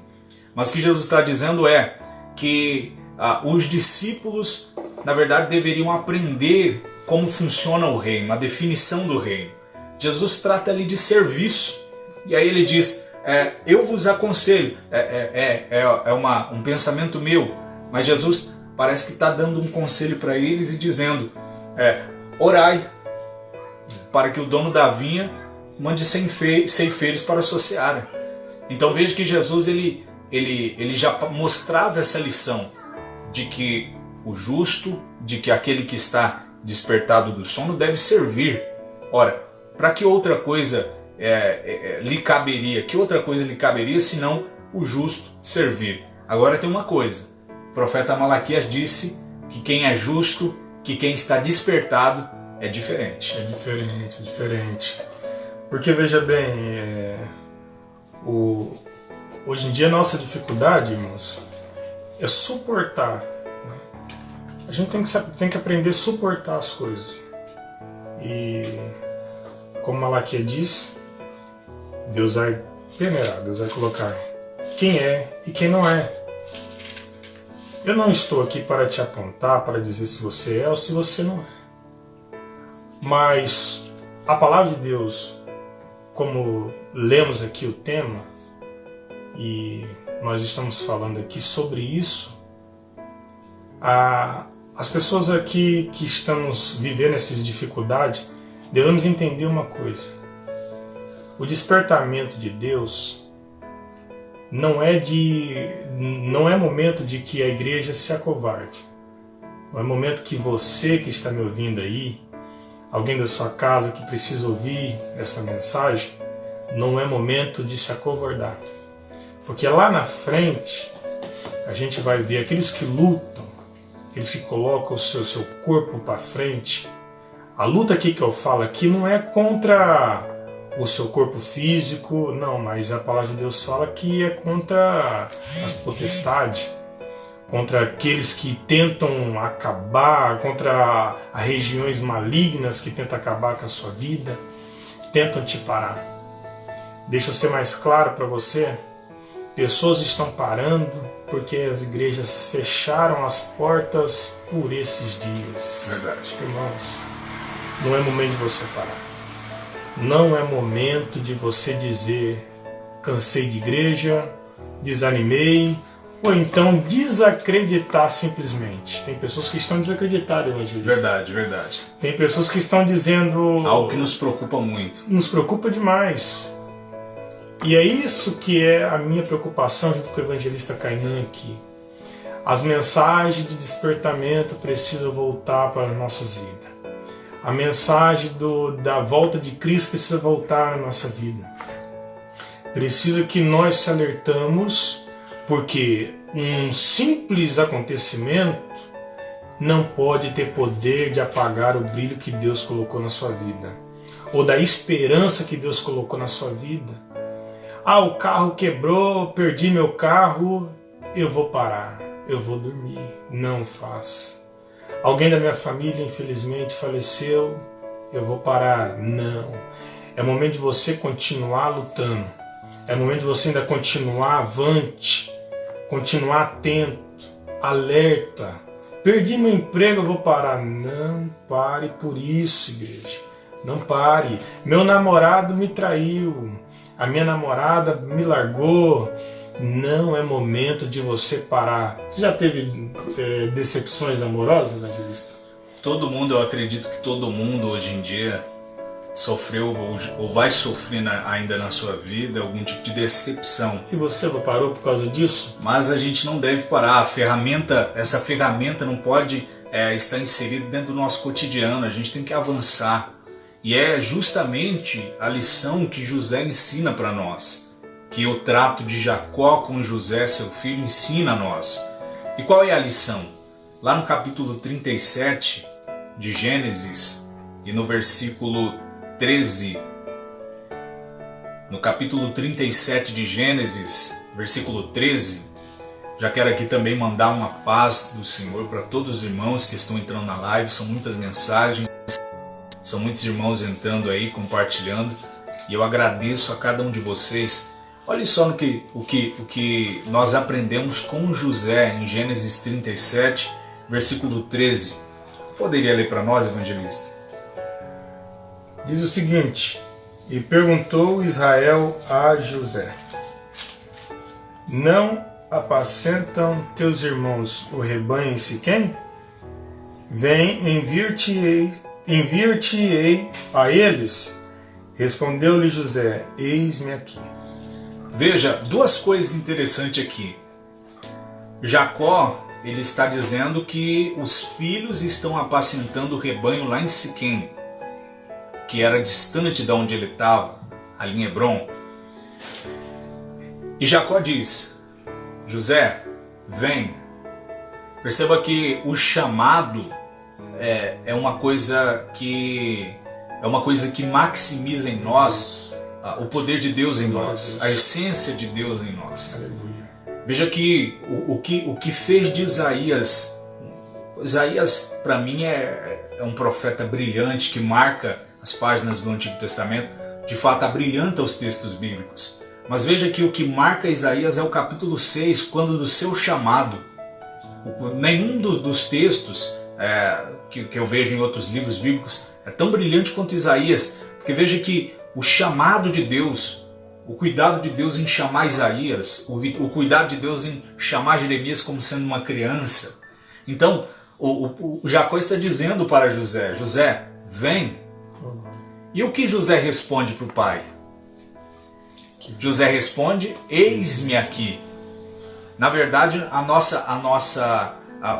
Mas o que Jesus está dizendo é que os discípulos, na verdade, deveriam aprender como funciona o reino, a definição do reino. Jesus trata ali de serviço. E aí ele diz, eu vos aconselho, um pensamento meu, mas Jesus parece que está dando um conselho para eles e dizendo, orai, para que o dono da vinha mande ceifeiros para a sua seara. Então veja que Jesus ele já mostrava essa lição de que o justo, de que aquele que está despertado do sono deve servir. Ora, para que outra coisa lhe caberia? Que outra coisa lhe caberia senão o justo servir? Agora tem uma coisa. O profeta Malaquias disse que quem é justo, que quem está despertado é diferente. É diferente. Porque veja bem, hoje em dia a nossa dificuldade, irmãos, é suportar. Né? A gente tem que aprender a suportar as coisas. E como Malaquias diz, Deus vai peneirar, Deus vai colocar quem é e quem não é. Eu não estou aqui para te apontar, para dizer se você é ou se você não é. Mas a palavra de Deus, como lemos aqui o tema, e nós estamos falando aqui sobre isso, as pessoas aqui que estamos vivendo essas dificuldades, devemos entender uma coisa. O despertamento de Deus não é momento de que a igreja se acovarde. Não é momento que você que está me ouvindo aí, alguém da sua casa que precisa ouvir essa mensagem, não é momento de se acovardar. Porque lá na frente, a gente vai ver aqueles que lutam, aqueles que colocam o seu corpo para frente. A luta aqui que eu falo aqui não é contra o seu corpo físico, não, mas a palavra de Deus fala que é contra as potestades, contra aqueles que tentam acabar, contra as regiões malignas que tentam acabar com a sua vida, tentam te parar. Deixa eu ser mais claro para você. Pessoas estão parando porque as igrejas fecharam as portas por esses dias. Verdade. Irmãos, não é momento de você parar. Não é momento de você dizer cansei de igreja, desanimei, ou então desacreditar simplesmente. Tem pessoas que estão desacreditadas, evangelista. Verdade, verdade. Tem pessoas que estão dizendo... algo que nos preocupa muito. Nos preocupa demais. E é isso que é a minha preocupação junto com o evangelista Kainan aqui. As mensagens de despertamento precisam voltar para as nossas vidas. A mensagem da volta de Cristo precisa voltar na nossa vida. Precisa que nós se alertamos, porque um simples acontecimento não pode ter poder de apagar o brilho que Deus colocou na sua vida, ou da esperança que Deus colocou na sua vida. Ah, o carro quebrou, perdi meu carro, eu vou parar, eu vou dormir. Não faça. Alguém da minha família, infelizmente, faleceu, eu vou parar. Não. É momento de você continuar lutando. É momento de você ainda continuar avante, continuar atento, alerta. Perdi meu emprego, eu vou parar. Não pare por isso, igreja. Não pare. Meu namorado me traiu. A minha namorada me largou. Não é momento de você parar. Você já teve decepções amorosas, evangelista? Todo mundo, eu acredito que todo mundo hoje em dia sofreu ou vai sofrer ainda na sua vida algum tipo de decepção. E você parou por causa disso? Mas a gente não deve parar. Essa ferramenta não pode estar inserida dentro do nosso cotidiano. A gente tem que avançar. E é justamente a lição que José ensina para nós, que o trato de Jacó com José, seu filho, ensina a nós. E qual é a lição? Lá no capítulo 37 de Gênesis e no versículo 13, no capítulo 37 de Gênesis, versículo 13, já quero aqui também mandar uma paz do Senhor para todos os irmãos que estão entrando na live. São muitas mensagens, são muitos irmãos entrando aí, compartilhando, e eu agradeço a cada um de vocês. Olha só o que nós aprendemos com José em Gênesis 37, versículo 13. Poderia ler para nós, evangelista? Diz o seguinte: e perguntou Israel a José: não apacentam teus irmãos o rebanho em Siquém? Vem, enviar-te-ei a eles. Respondeu-lhe José: eis-me aqui. Veja, duas coisas interessantes aqui. Jacó, ele está dizendo que os filhos estão apacentando o rebanho lá em Siquém, que era distante de onde ele estava, ali em Hebron. E Jacó diz: José, vem. Perceba que o chamado é uma coisa que maximiza em nós o poder de Deus em nós, a essência de Deus em nós. Aleluia. Veja que o que fez de Isaías para mim é um profeta brilhante que marca as páginas do Antigo Testamento, de fato abrilhanta os textos bíblicos. Mas veja que o que marca Isaías é o capítulo 6, quando do seu chamado. Nenhum dos textos que eu vejo em outros livros bíblicos é tão brilhante quanto Isaías, porque veja que o chamado de Deus, o cuidado de Deus em chamar Isaías, o cuidado de Deus em chamar Jeremias como sendo uma criança. Então, o Jacó está dizendo para José: José, vem. E o que José responde para o pai? José responde: eis-me aqui. Na verdade,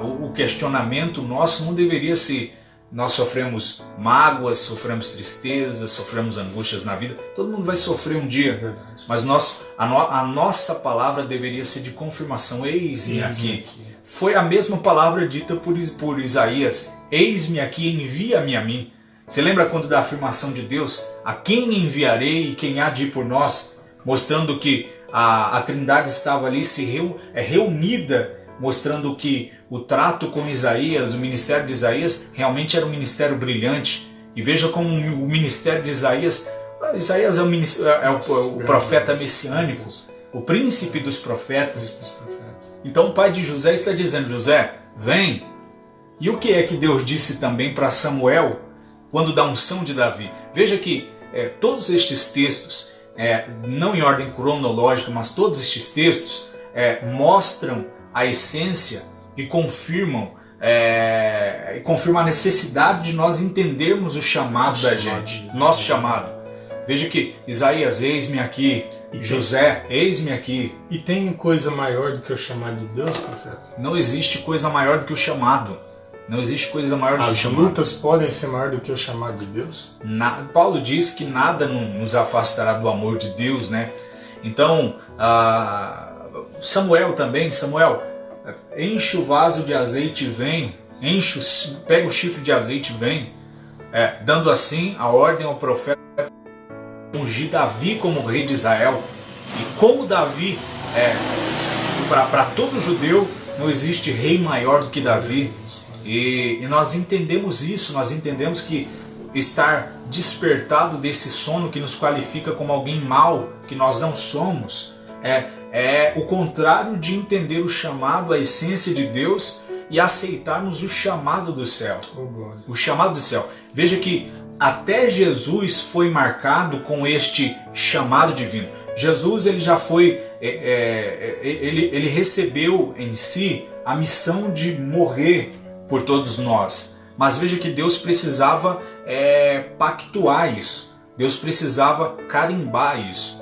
o questionamento nosso não deveria ser: nós sofremos mágoas, sofremos tristezas, sofremos angústias na vida. Todo mundo vai sofrer um dia. Mas a nossa palavra deveria ser de confirmação: eis-me aqui. Foi a mesma palavra dita por Isaías: eis-me aqui, envia-me a mim. Você lembra quando da afirmação de Deus: a quem enviarei e quem há de ir por nós? Mostrando que a Trindade estava ali reunida, mostrando que o trato com Isaías, o ministério de Isaías, realmente era um ministério brilhante. E veja como o ministério de Isaías Isaías é o profeta messiânico, o príncipe dos profetas. Então o pai de José está dizendo: José, vem. E o que é que Deus disse também para Samuel quando da unção de Davi? Veja que todos estes textos, não em ordem cronológica, mas todos estes textos mostram a essência e confirmam a necessidade de nós entendermos o chamado da gente, nosso chamado. Veja que Isaías, eis-me aqui, José, eis-me aqui. E tem coisa maior do que o chamado de Deus, profeta? Não existe coisa maior do que o chamado. Não existe coisa maior do que o chamado. As lutas podem ser maior do que o chamado de Deus? Paulo diz que nada nos afastará do amor de Deus, né? Então, Samuel, enche o vaso de azeite e vem, pega o chifre de azeite e vem, dando assim a ordem ao profeta ungir Davi como rei de Israel. E como Davi, para todo judeu, não existe rei maior do que Davi. E nós entendemos isso, nós entendemos que estar despertado desse sono que nos qualifica como alguém mau, que nós não somos, é o contrário de entender o chamado, a essência de Deus e aceitarmos o chamado do céu. O chamado do céu. Veja que até Jesus foi marcado com este chamado divino. Jesus ele já foi, ele recebeu em si a missão de morrer por todos nós. Mas veja que Deus precisava pactuar isso. Deus precisava carimbar isso.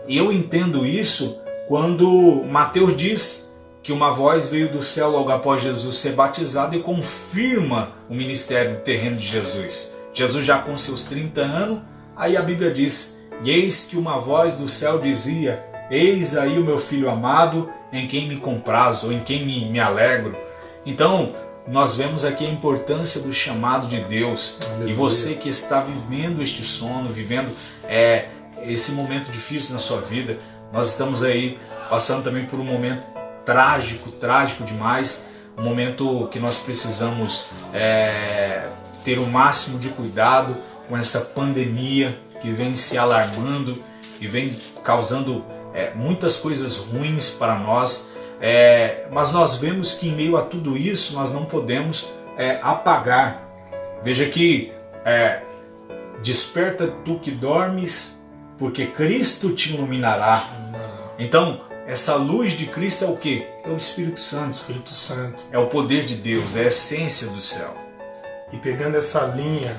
E eu entendo isso quando Mateus diz que uma voz veio do céu logo após Jesus ser batizado e confirma o ministério terreno de Jesus. Jesus já com seus 30 anos, aí a Bíblia diz: e eis que uma voz do céu dizia: eis aí o meu filho amado, em quem me comprazo, ou em quem me alegro. Então, nós vemos aqui a importância do chamado de Deus. Aleluia. E você que está vivendo este sono, vivendo esse momento difícil na sua vida, nós estamos aí passando também por um momento trágico demais, um momento que nós precisamos ter o máximo de cuidado com essa pandemia que vem se alarmando e vem causando muitas coisas ruins para nós. Mas nós vemos que em meio a tudo isso nós não podemos apagar. Veja que desperta tu que dormes, porque Cristo te iluminará. Então essa luz de Cristo é o que? É o Espírito Santo. Espírito Santo. É o poder de Deus, é a essência do céu. E pegando essa linha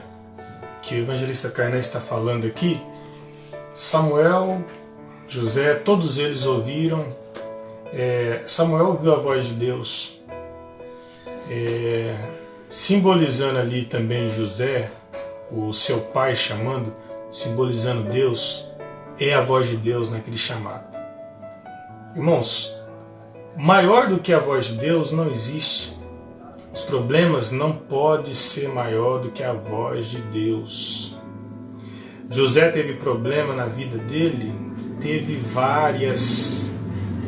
que o evangelista Kainan está falando aqui, Samuel, José, todos eles ouviram. Samuel ouviu a voz de Deus, simbolizando ali também José, o seu pai chamando, simbolizando Deus, é a voz de Deus naquele chamado. Irmãos, maior do que a voz de Deus não existe. Os problemas não podem ser maior do que a voz de Deus. José teve problema na vida dele, teve vários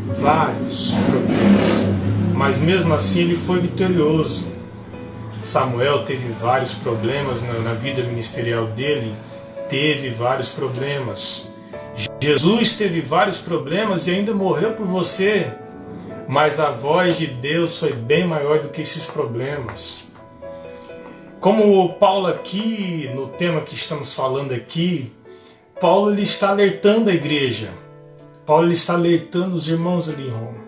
problemas, mas mesmo assim ele foi vitorioso. Samuel teve vários problemas na vida ministerial dele, teve vários problemas. Jesus teve vários problemas e ainda morreu por você, mas a voz de Deus foi bem maior do que esses problemas. Como Paulo aqui, no tema que estamos falando aqui, Paulo ele está alertando a igreja. Paulo ele está alertando os irmãos ali em Roma.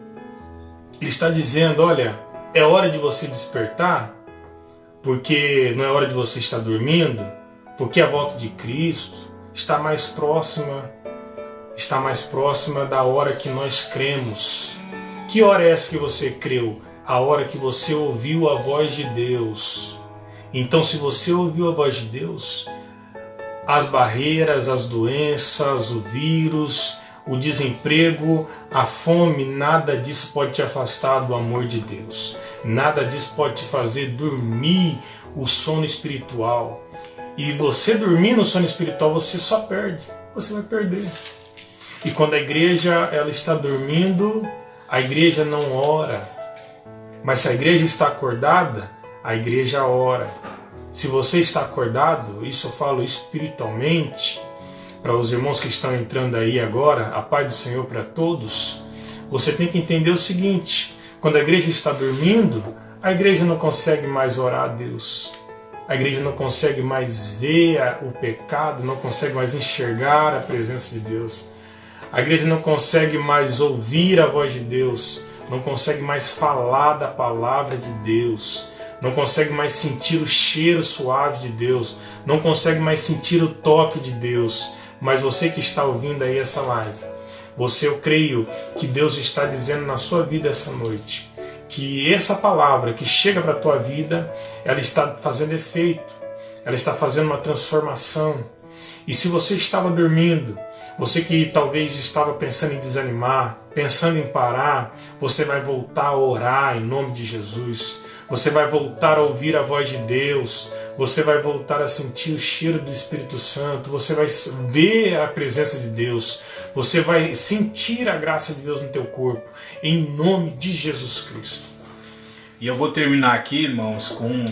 Ele está dizendo, olha, é hora de você despertar, porque não é hora de você estar dormindo, porque a volta de Cristo está mais próxima da hora que nós cremos. Que hora é essa que você creu? A hora que você ouviu a voz de Deus. Então, se você ouviu a voz de Deus, as barreiras, as doenças, o vírus, o desemprego, a fome, nada disso pode te afastar do amor de Deus. Nada disso pode te fazer dormir o sono espiritual. E você dormir no sono espiritual, você só perde. Você vai perder. E quando a igreja ela está dormindo, a igreja não ora. Mas se a igreja está acordada, a igreja ora. Se você está acordado, isso eu falo espiritualmente, para os irmãos que estão entrando aí agora, a paz do Senhor para todos, você tem que entender o seguinte: quando a igreja está dormindo, a igreja não consegue mais orar a Deus. A igreja não consegue mais ver o pecado, não consegue mais enxergar a presença de Deus. A igreja não consegue mais ouvir a voz de Deus, não consegue mais falar da palavra de Deus, não consegue mais sentir o cheiro suave de Deus, não consegue mais sentir o toque de Deus. Mas você que está ouvindo aí essa live, eu creio que Deus está dizendo na sua vida essa noite, que essa palavra que chega para a tua vida, ela está fazendo efeito, ela está fazendo uma transformação. E se você estava dormindo, você que talvez estava pensando em desanimar, pensando em parar, você vai voltar a orar em nome de Jesus. Você vai voltar a ouvir a voz de Deus, você vai voltar a sentir o cheiro do Espírito Santo, você vai ver a presença de Deus, você vai sentir a graça de Deus no teu corpo, em nome de Jesus Cristo. E eu vou terminar aqui, irmãos, com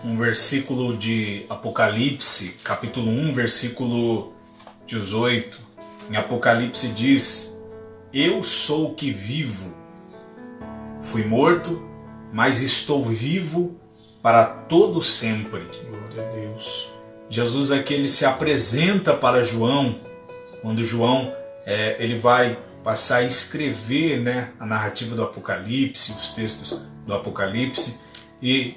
um versículo de Apocalipse, capítulo 1, versículo 18. Em Apocalipse diz: eu sou o que vivo, fui morto, mas estou vivo para todo sempre. Glória a Deus. Jesus aqui ele se apresenta para João, quando João ele vai passar a escrever, né, a narrativa do Apocalipse, os textos do Apocalipse, e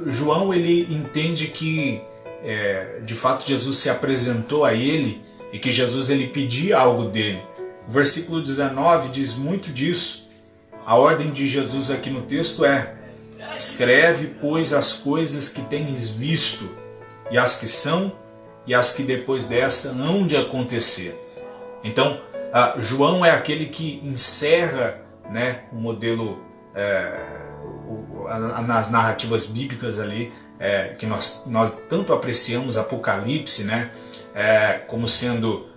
João ele entende que de fato Jesus se apresentou a ele e que Jesus ele pedia algo dele. O versículo 19 diz muito disso. A ordem de Jesus aqui no texto é: escreve, pois, as coisas que tens visto, e as que são, e as que depois desta hão de acontecer. Então, João é aquele que encerra, né, o modelo, nas narrativas bíblicas ali, que nós tanto apreciamos, Apocalipse, né, como sendo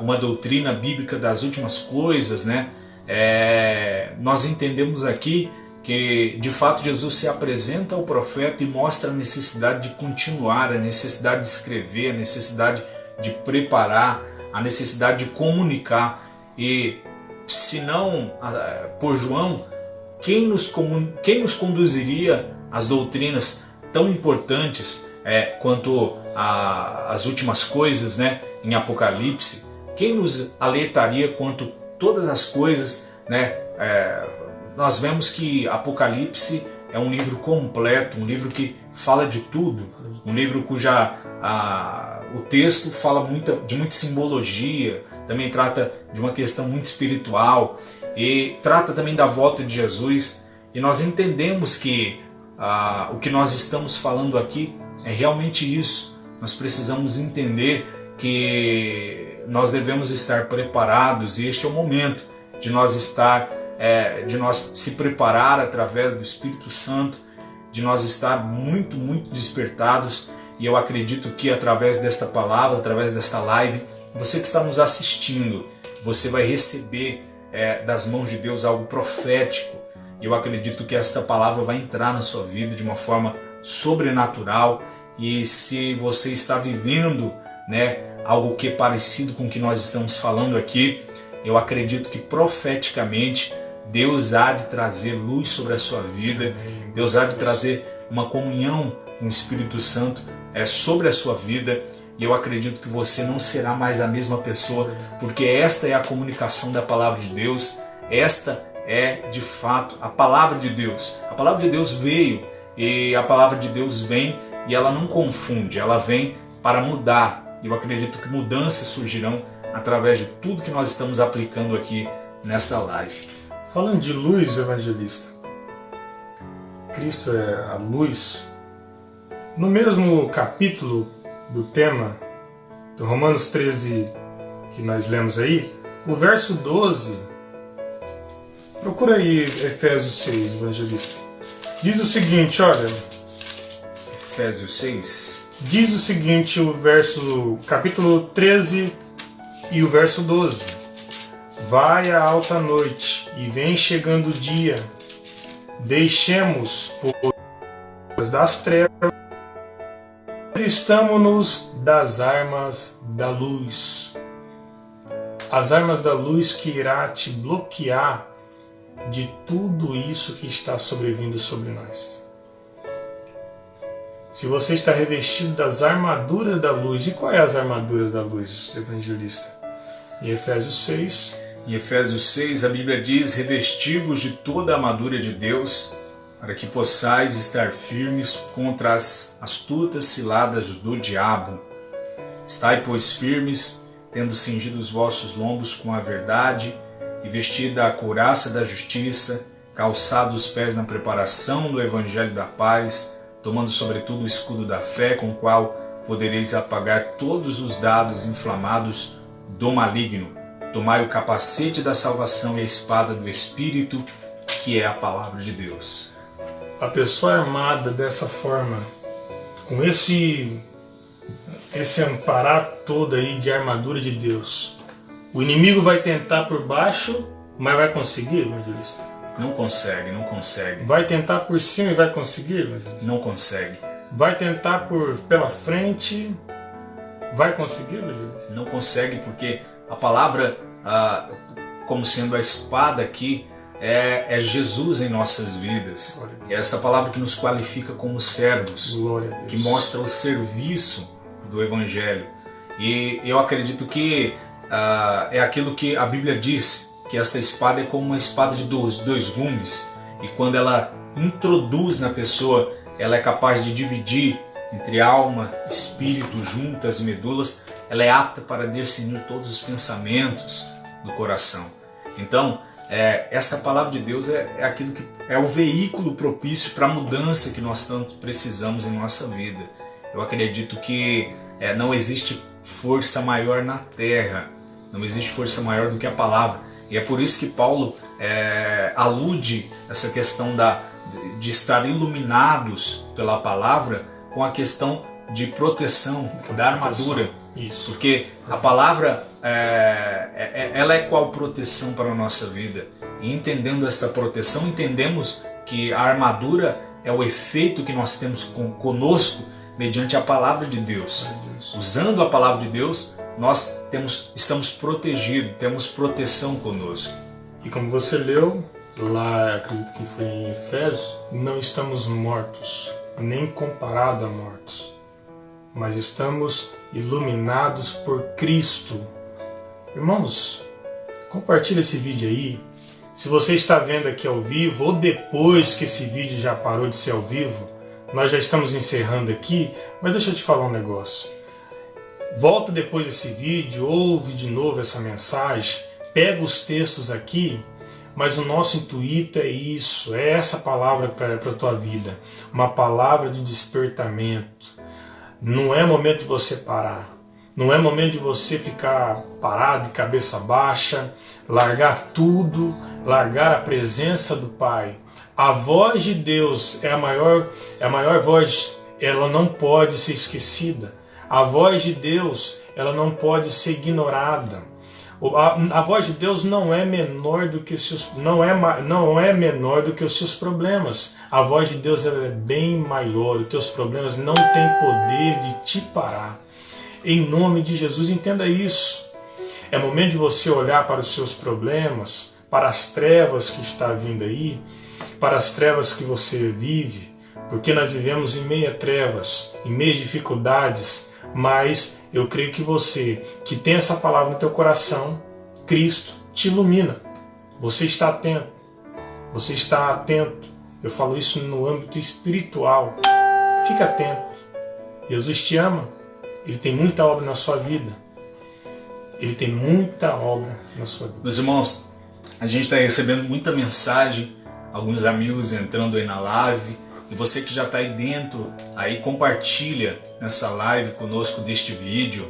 uma doutrina bíblica das últimas coisas, né. Nós entendemos aqui que de fato Jesus se apresenta ao profeta e mostra a necessidade de continuar, a necessidade de escrever, a necessidade de preparar, a necessidade de comunicar. E se não por João, quem nos conduziria às doutrinas tão importantes quanto as últimas coisas, né, em Apocalipse? Quem nos alertaria quanto todas as coisas, né? Nós vemos que Apocalipse é um livro completo, um livro que fala de tudo, um livro cuja o texto fala de muita simbologia, também trata de uma questão muito espiritual e trata também da volta de Jesus. E nós entendemos que o que nós estamos falando aqui é realmente isso. Nós precisamos entender que nós devemos estar preparados, e este é o momento de nós de nós se preparar através do Espírito Santo, de nós estar muito, muito despertados. E eu acredito que através desta palavra, através desta live, você que está nos assistindo, você vai receber das mãos de Deus algo profético. E eu acredito que esta palavra vai entrar na sua vida de uma forma sobrenatural. E se você está vivendo, né, algo que é parecido com o que nós estamos falando aqui, eu acredito que profeticamente Deus há de trazer luz sobre a sua vida, Deus há de trazer uma comunhão com o Espírito Santo sobre a sua vida, e eu acredito que você não será mais a mesma pessoa, porque esta é a comunicação da palavra de Deus, esta é de fato a palavra de Deus. A palavra de Deus veio, e a palavra de Deus vem e ela não confunde, ela vem para mudar. Eu acredito que mudanças surgirão através de tudo que nós estamos aplicando aqui nesta live. Falando de luz, evangelista, Cristo é a luz. No mesmo capítulo do tema do Romanos 13 que nós lemos aí, o verso 12, procura aí Efésios 6, evangelista. Diz o seguinte, olha. Efésios 6. Diz o seguinte, capítulo 13 e o verso 12. Vai a alta noite e vem chegando o dia. Deixemos, pois, das trevas revistamo-nos das armas da luz. As armas da luz que irá te bloquear de tudo isso que está sobrevindo sobre nós. Se você está revestido das armaduras da luz, e qual é as armaduras da luz, evangelista? Em Efésios 6. Em Efésios 6 a Bíblia diz: revesti-vos de toda a armadura de Deus, para que possais estar firmes contra as astutas ciladas do diabo. Estai, pois, firmes, tendo cingido os vossos lombos com a verdade, e vestida a couraça da justiça, calçados os pés na preparação do evangelho da paz, tomando sobretudo o escudo da fé, com o qual podereis apagar todos os dardos inflamados do maligno. Tomai o capacete da salvação e a espada do Espírito, que é a palavra de Deus. A pessoa armada dessa forma, com esse amparo todo aí de armadura de Deus, o inimigo vai tentar por baixo, mas vai conseguir, evangelista? Não consegue, não consegue. Vai tentar por cima e vai conseguir, evangelista? Não consegue. Vai tentar pela frente, vai conseguir, evangelista? Não consegue, porque a palavra, como sendo a espada aqui, é Jesus em nossas vidas. É esta palavra que nos qualifica como servos, que mostra o serviço do Evangelho. E eu acredito que é aquilo que a Bíblia diz, que esta espada é como uma espada de dois gumes, e quando ela introduz na pessoa, ela é capaz de dividir entre alma, espírito, juntas e medulas. Ela é apta para discernir todos os pensamentos do coração. Então, essa palavra de Deus é aquilo que é o veículo propício para a mudança que nós tanto precisamos em nossa vida. Eu acredito que não existe força maior na terra, não existe força maior do que a palavra. E é por isso que Paulo alude essa questão de estar iluminados pela palavra com a questão de proteção, da armadura. Isso. Porque a palavra ela é qual proteção para a nossa vida. E entendendo esta proteção, entendemos que a armadura é o efeito que nós temos conosco mediante a palavra de Deus. Usando a palavra de Deus, nós estamos protegidos, temos proteção conosco. E como você leu, lá acredito que foi em Efésios, não estamos mortos, nem comparado a mortos, mas estamos iluminados por Cristo. Irmãos, compartilha esse vídeo aí. Se você está vendo aqui ao vivo, ou depois que esse vídeo já parou de ser ao vivo, nós já estamos encerrando aqui, mas deixa eu te falar um negócio. Volta depois desse vídeo, ouve de novo essa mensagem, pega os textos aqui, mas o nosso intuito é isso, é essa palavra para a tua vida, uma palavra de despertamento. Não é momento de você parar, não é momento de você ficar parado, de cabeça baixa, largar tudo, largar a presença do Pai. A voz de Deus é a maior voz, ela não pode ser esquecida. A voz de Deus, ela não pode ser ignorada. A voz de Deus não é menor do que os seus, não é menor do que os seus problemas. A voz de Deus ela é bem maior. Os teus problemas não têm poder de te parar. Em nome de Jesus, entenda isso. É momento de você olhar para os seus problemas, para as trevas que está vindo aí, para as trevas que você vive, porque nós vivemos em meio a trevas, em meio a dificuldades, mas eu creio que você, que tem essa palavra no teu coração, Cristo te ilumina. Você está atento. Você está atento. Eu falo isso no âmbito espiritual. Fica atento. Jesus te ama. Ele tem muita obra na sua vida. Ele tem muita obra na sua vida. Meus irmãos, a gente está recebendo muita mensagem, alguns amigos entrando aí na live, e você que já está aí dentro, aí compartilha nessa live conosco deste vídeo,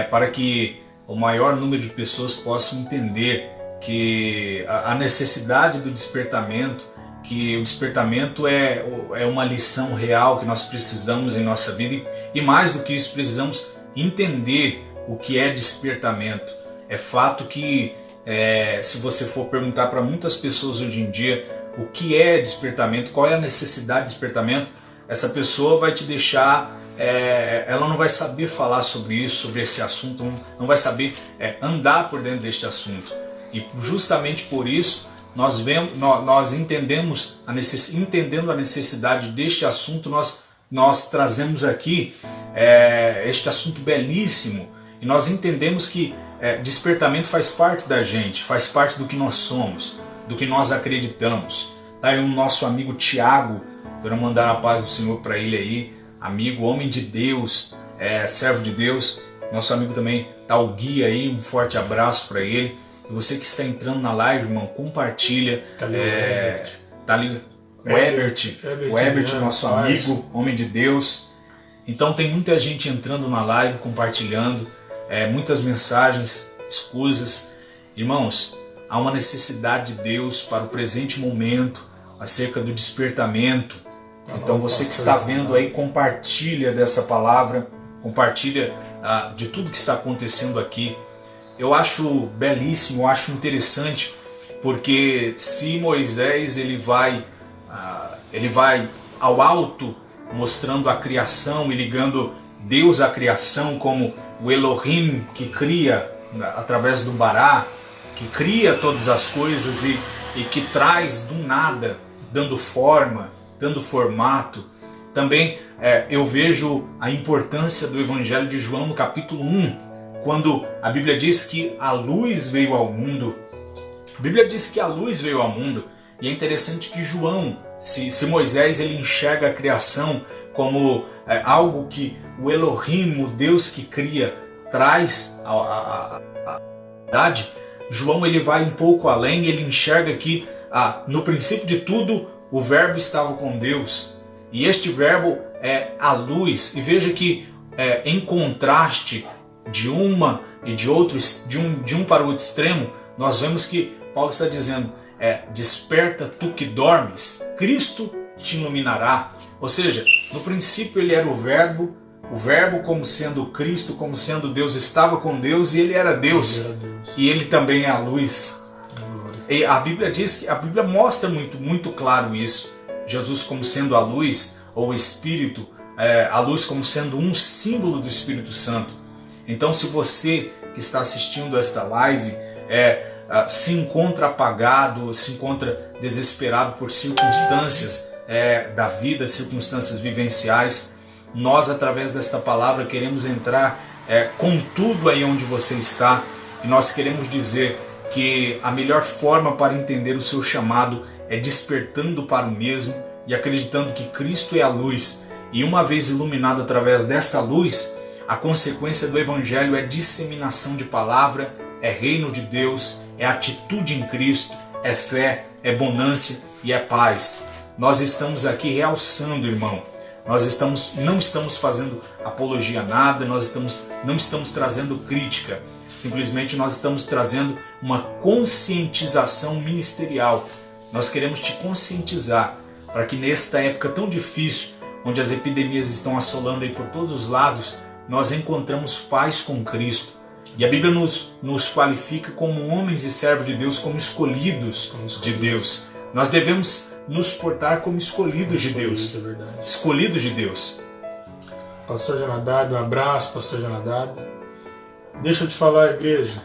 para que o maior número de pessoas possam entender que a necessidade do despertamento, que o despertamento é uma lição real que nós precisamos em nossa vida, e mais do que isso, precisamos entender o que é despertamento. É fato que se você for perguntar para muitas pessoas hoje em dia o que é despertamento, qual é a necessidade de despertamento, essa pessoa vai te deixar ela não vai saber falar sobre isso, sobre esse assunto, não vai saber andar por dentro deste assunto. E justamente por isso nós entendemos entendendo a necessidade deste assunto, nós trazemos aqui este assunto belíssimo, e nós entendemos que despertamento faz parte da gente, faz parte do que nós somos, do que nós acreditamos. Tá aí o nosso amigo Tiago, quero mandar a paz do Senhor para ele aí, amigo, homem de Deus, servo de Deus. Nosso amigo também tá o Gui aí, um forte abraço para ele. E você que está entrando na live, irmão, compartilha. Tá ali o Ebert, nosso amigo, homem de Deus. Então tem muita gente entrando na live, compartilhando, muitas mensagens, escusas. Irmãos, há uma necessidade de Deus para o presente momento, acerca do despertamento. Então você que está vendo aí, compartilha dessa palavra, compartilha de tudo que está acontecendo aqui. Eu acho belíssimo, eu acho interessante, porque se Moisés ele vai ao alto, mostrando a criação e ligando Deus à criação como o Elohim que cria através do Bará, que cria todas as coisas e que traz do nada, dando forma, dando formato. Também eu vejo a importância do Evangelho de João no capítulo 1, quando a Bíblia diz que a luz veio ao mundo. A Bíblia diz que a luz veio ao mundo, e é interessante que João, se Moisés ele enxerga a criação como algo que o Elohim, o Deus que cria, traz à verdade, João ele vai um pouco além, ele enxerga que no princípio de tudo o verbo estava com Deus, e este verbo é a luz. E veja que em contraste de uma e de outros, de um para o outro extremo, nós vemos que Paulo está dizendo, desperta tu que dormes, Cristo te iluminará. Ou seja, no princípio ele era o verbo como sendo Cristo, como sendo Deus, estava com Deus e ele era Deus. E ele também é a luz. E a Bíblia diz que a Bíblia mostra muito claro isso. Jesus como sendo a luz, ou o Espírito, a luz como sendo um símbolo do Espírito Santo. Então, se você que está assistindo esta live se encontra apagado, se encontra desesperado por circunstâncias da vida, circunstâncias vivenciais, nós, através desta palavra, queremos entrar com tudo aí onde você está, e nós queremos dizer que a melhor forma para entender o seu chamado é despertando para o mesmo e acreditando que Cristo é a luz, e uma vez iluminado através desta luz, a consequência do Evangelho é disseminação de palavra, é reino de Deus, é atitude em Cristo, é fé, é bonância e é paz. Nós estamos aqui realçando, irmão. Nós não estamos fazendo apologia a nada, não estamos trazendo crítica. Simplesmente nós estamos trazendo uma conscientização ministerial. Nós queremos te conscientizar para que nesta época tão difícil, onde as epidemias estão assolando aí por todos os lados, nós encontramos paz com Cristo. E a Bíblia nos qualifica como homens e servos de Deus, como escolhidos de Deus. Nós devemos nos portar como escolhidos de Deus. É verdade. Escolhidos de Deus. Pastor Jonadab, um abraço, Pastor Jonadab. Deixa eu te falar, igreja.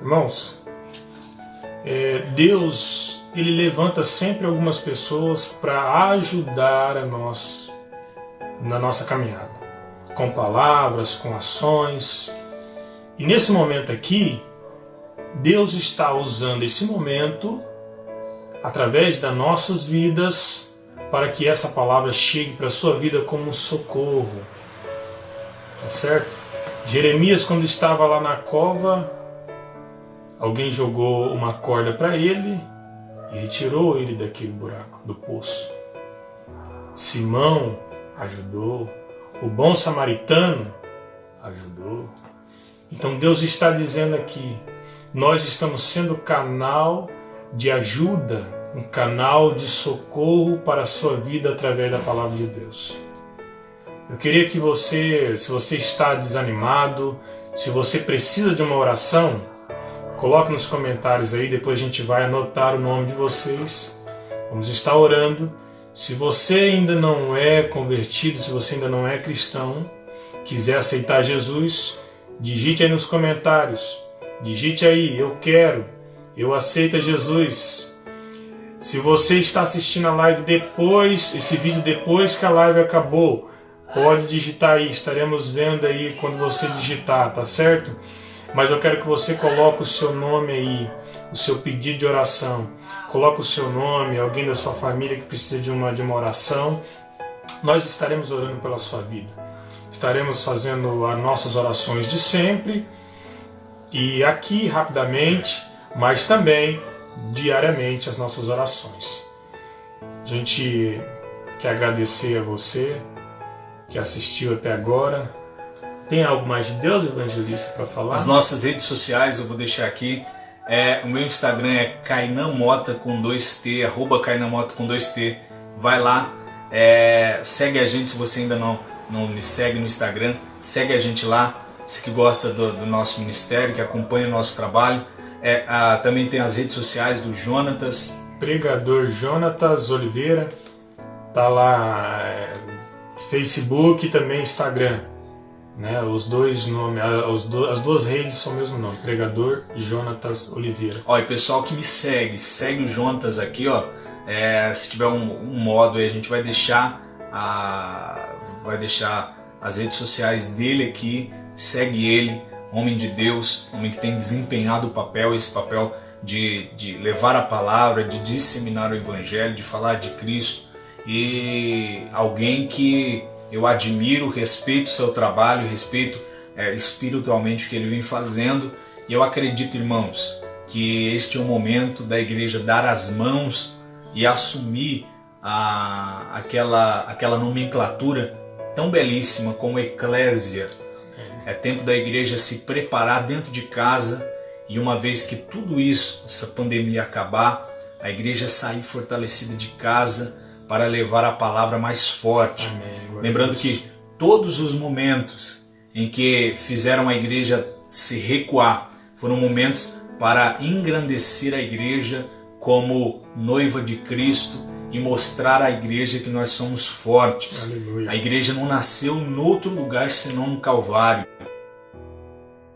Irmãos, Deus, Ele levanta sempre algumas pessoas para ajudar a nós na nossa caminhada. Com palavras, com ações. E nesse momento aqui, Deus está usando esse momento através das nossas vidas para que essa palavra chegue para a sua vida como um socorro. Tá certo? Jeremias, quando estava lá na cova, alguém jogou uma corda para ele e retirou ele daquele buraco, do poço. Simão ajudou. O bom samaritano ajudou. Então Deus está dizendo aqui, nós estamos sendo canal de ajuda, um canal de socorro para a sua vida através da palavra de Deus. Eu queria que você, se você está desanimado, se você precisa de uma oração, coloque nos comentários aí, depois a gente vai anotar o nome de vocês. Vamos estar orando. Se você ainda não é convertido, se você ainda não é cristão, quiser aceitar Jesus, digite aí nos comentários. Digite aí, eu quero, eu aceito Jesus. Se você está assistindo a live depois, esse vídeo depois que a live acabou, pode digitar aí, estaremos vendo aí quando você digitar, tá certo? Mas eu quero que você coloque o seu nome aí, o seu pedido de oração. Coloque o seu nome, alguém da sua família que precisa de uma oração. Nós estaremos orando pela sua vida. Estaremos fazendo as nossas orações de sempre. E aqui rapidamente, mas também diariamente as nossas orações. A gente quer agradecer a você que assistiu até agora. Tem algo mais de Deus, evangelista, para falar? As nossas redes sociais eu vou deixar aqui. O meu Instagram é Kainamota com 2T, @Kainamota com 2T. Vai lá, segue a gente se você ainda não me segue no Instagram. Segue a gente lá, você que gosta do nosso ministério, que acompanha o nosso trabalho. Também tem as redes sociais do Jonatas. Pregador Jonatas Oliveira. Tá lá, Facebook e também Instagram. Né, os dois nomes, as duas redes são o mesmo nome, Pregador Jonatas Oliveira. E pessoal que me segue o Jonatas aqui, se tiver um modo aí, a gente vai deixar as redes sociais dele aqui. Segue ele, homem de Deus, homem que tem desempenhado esse papel de levar a palavra, de disseminar o evangelho, de falar de Cristo, e alguém que eu admiro, respeito o seu trabalho, respeito espiritualmente o que ele vem fazendo. E eu acredito, irmãos, que este é o momento da igreja dar as mãos e assumir aquela nomenclatura tão belíssima como eclésia. É tempo da igreja se preparar dentro de casa, e uma vez que tudo isso, essa pandemia acabar, a igreja sair fortalecida de casa para levar a palavra mais forte. Amém. Lembrando que todos os momentos em que fizeram a igreja se recuar foram momentos para engrandecer a igreja como noiva de Cristo e mostrar à igreja que nós somos fortes. Aleluia. A igreja não nasceu em outro lugar senão no Calvário.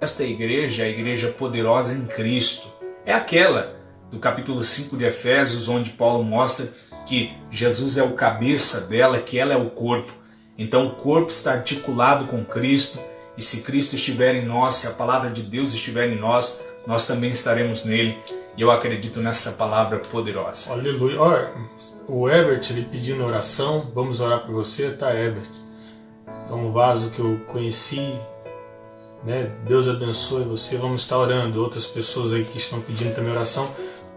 Esta igreja é a igreja poderosa em Cristo. É aquela do capítulo 5 de Efésios, onde Paulo mostra que Jesus é o cabeça dela, que ela é o corpo. Então o corpo está articulado com Cristo, e se Cristo estiver em nós, se a palavra de Deus estiver em nós, nós também estaremos nele. E eu acredito nessa palavra poderosa. Aleluia. Olha, o Herbert, ele pedindo oração, vamos orar por você, tá, Herbert? É um vaso que eu conheci, né? Deus abençoe você, vamos estar orando. Outras pessoas aí que estão pedindo também oração,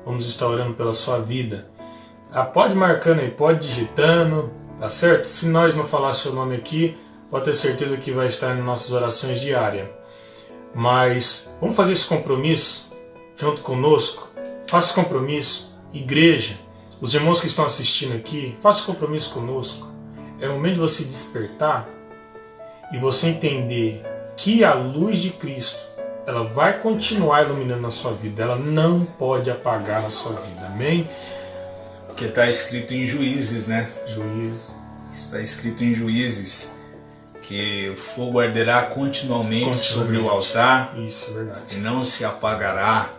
vamos estar orando pela sua vida. Pode marcando aí, pode digitando, tá certo? Se nós não falar seu nome aqui, pode ter certeza que vai estar nas nossas orações diárias. Mas vamos fazer esse compromisso junto conosco. Faça esse compromisso, igreja, os irmãos que estão assistindo aqui, faça esse compromisso conosco. É o momento de você despertar e você entender que a luz de Cristo, ela vai continuar iluminando a sua vida, ela não pode apagar a sua vida, amém? Que está escrito em Juízes, né? Juízes. Está escrito em Juízes que o fogo arderá continuamente sobre o altar. Isso, verdade. E não se apagará.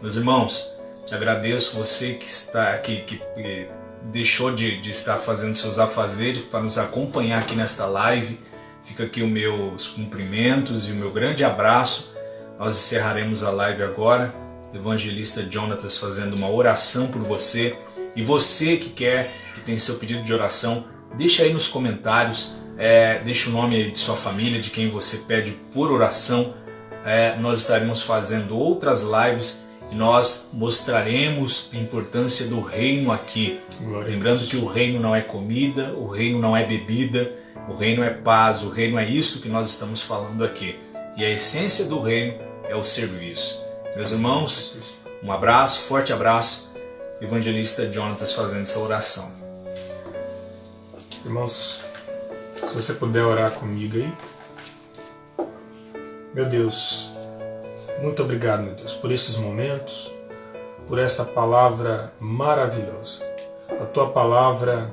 Meus irmãos, te agradeço você que está aqui, que deixou de estar fazendo seus afazeres para nos acompanhar aqui nesta live. Fica aqui os meus cumprimentos e o meu grande abraço. Nós encerraremos a live agora. O evangelista Jonatas fazendo uma oração por você. E você que tem seu pedido de oração, deixa aí nos comentários, deixa o nome aí de sua família, de quem você pede por oração. Nós estaremos fazendo outras lives e nós mostraremos a importância do reino aqui. Lembrando que o reino não é comida, o reino não é bebida, o reino é paz, o reino é isso que nós estamos falando aqui. E a essência do reino é o serviço. Meus irmãos, um abraço, forte abraço. Evangelista Jonatas fazendo essa oração. Irmãos, se você puder orar comigo aí. Meu Deus, muito obrigado, meu Deus, por esses momentos, por esta palavra maravilhosa. A tua palavra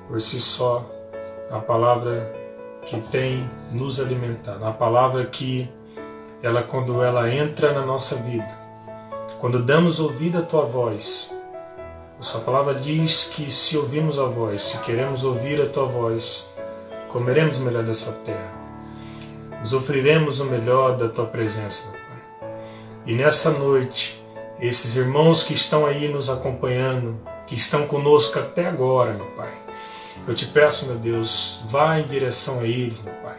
por si só, a palavra que tem nos alimentado, a palavra que quando ela entra na nossa vida, quando damos ouvido à tua voz, a sua palavra diz que se ouvimos a voz, se queremos ouvir a tua voz, comeremos o melhor dessa terra, usufruiremos o melhor da tua presença, meu Pai. E nessa noite, esses irmãos que estão aí nos acompanhando, que estão conosco até agora, meu Pai, eu te peço, meu Deus, vá em direção a eles, meu Pai.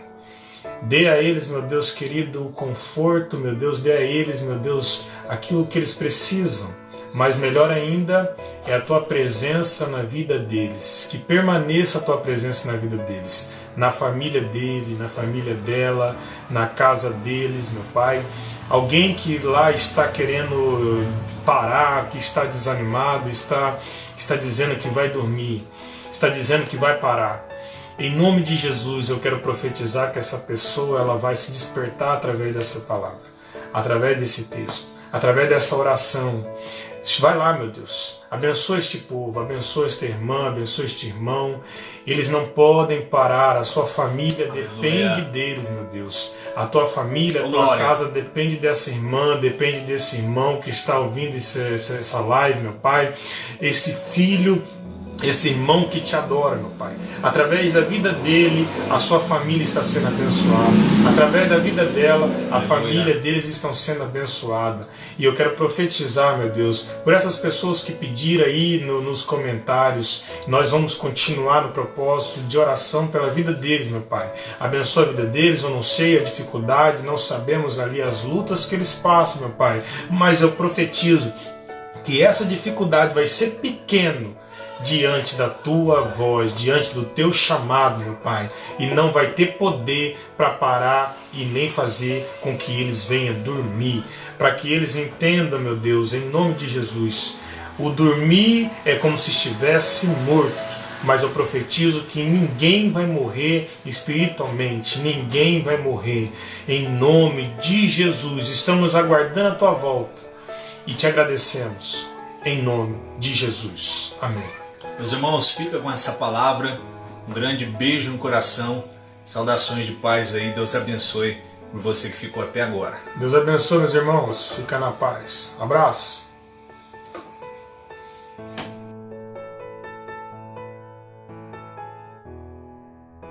Dê a eles, meu Deus querido, o conforto, meu Deus, dê a eles, meu Deus, aquilo que eles precisam. Mas melhor ainda é a tua presença na vida deles, que permaneça a tua presença na vida deles, na família dele, na família dela, na casa deles, meu Pai. Alguém que lá está querendo parar, que está desanimado, está dizendo que vai dormir, está dizendo que vai parar. Em nome de Jesus, eu quero profetizar que essa pessoa ela vai se despertar através dessa palavra, através desse texto, através dessa oração. Vai lá, meu Deus, abençoa este povo, abençoa esta irmã, abençoa este irmão. Eles não podem parar, a sua família depende deles, meu Deus. A tua família, a tua casa depende dessa irmã, depende desse irmão que está ouvindo essa live, meu Pai. Esse filho, esse irmão que te adora, meu Pai. Através da vida dele, a sua família está sendo abençoada. Através da vida dela, a família deles estão sendo abençoada. E eu quero profetizar, meu Deus, por essas pessoas que pediram aí nos comentários. Nós vamos continuar no propósito de oração pela vida deles, meu Pai. Abençoa a vida deles, eu não sei a dificuldade, não sabemos ali as lutas que eles passam, meu Pai. Mas eu profetizo que essa dificuldade vai ser pequena diante da tua voz, diante do teu chamado, meu Pai, e não vai ter poder para parar e nem fazer com que eles venham dormir, para que eles entendam, meu Deus, em nome de Jesus, o dormir é como se estivesse morto, mas eu profetizo que ninguém vai morrer espiritualmente, ninguém vai morrer, em nome de Jesus. Estamos aguardando a tua volta e te agradecemos, em nome de Jesus. Amém. Meus irmãos, fica com essa palavra, um grande beijo no coração, saudações de paz aí, Deus abençoe por você que ficou até agora. Deus abençoe, meus irmãos, fica na paz. Abraço.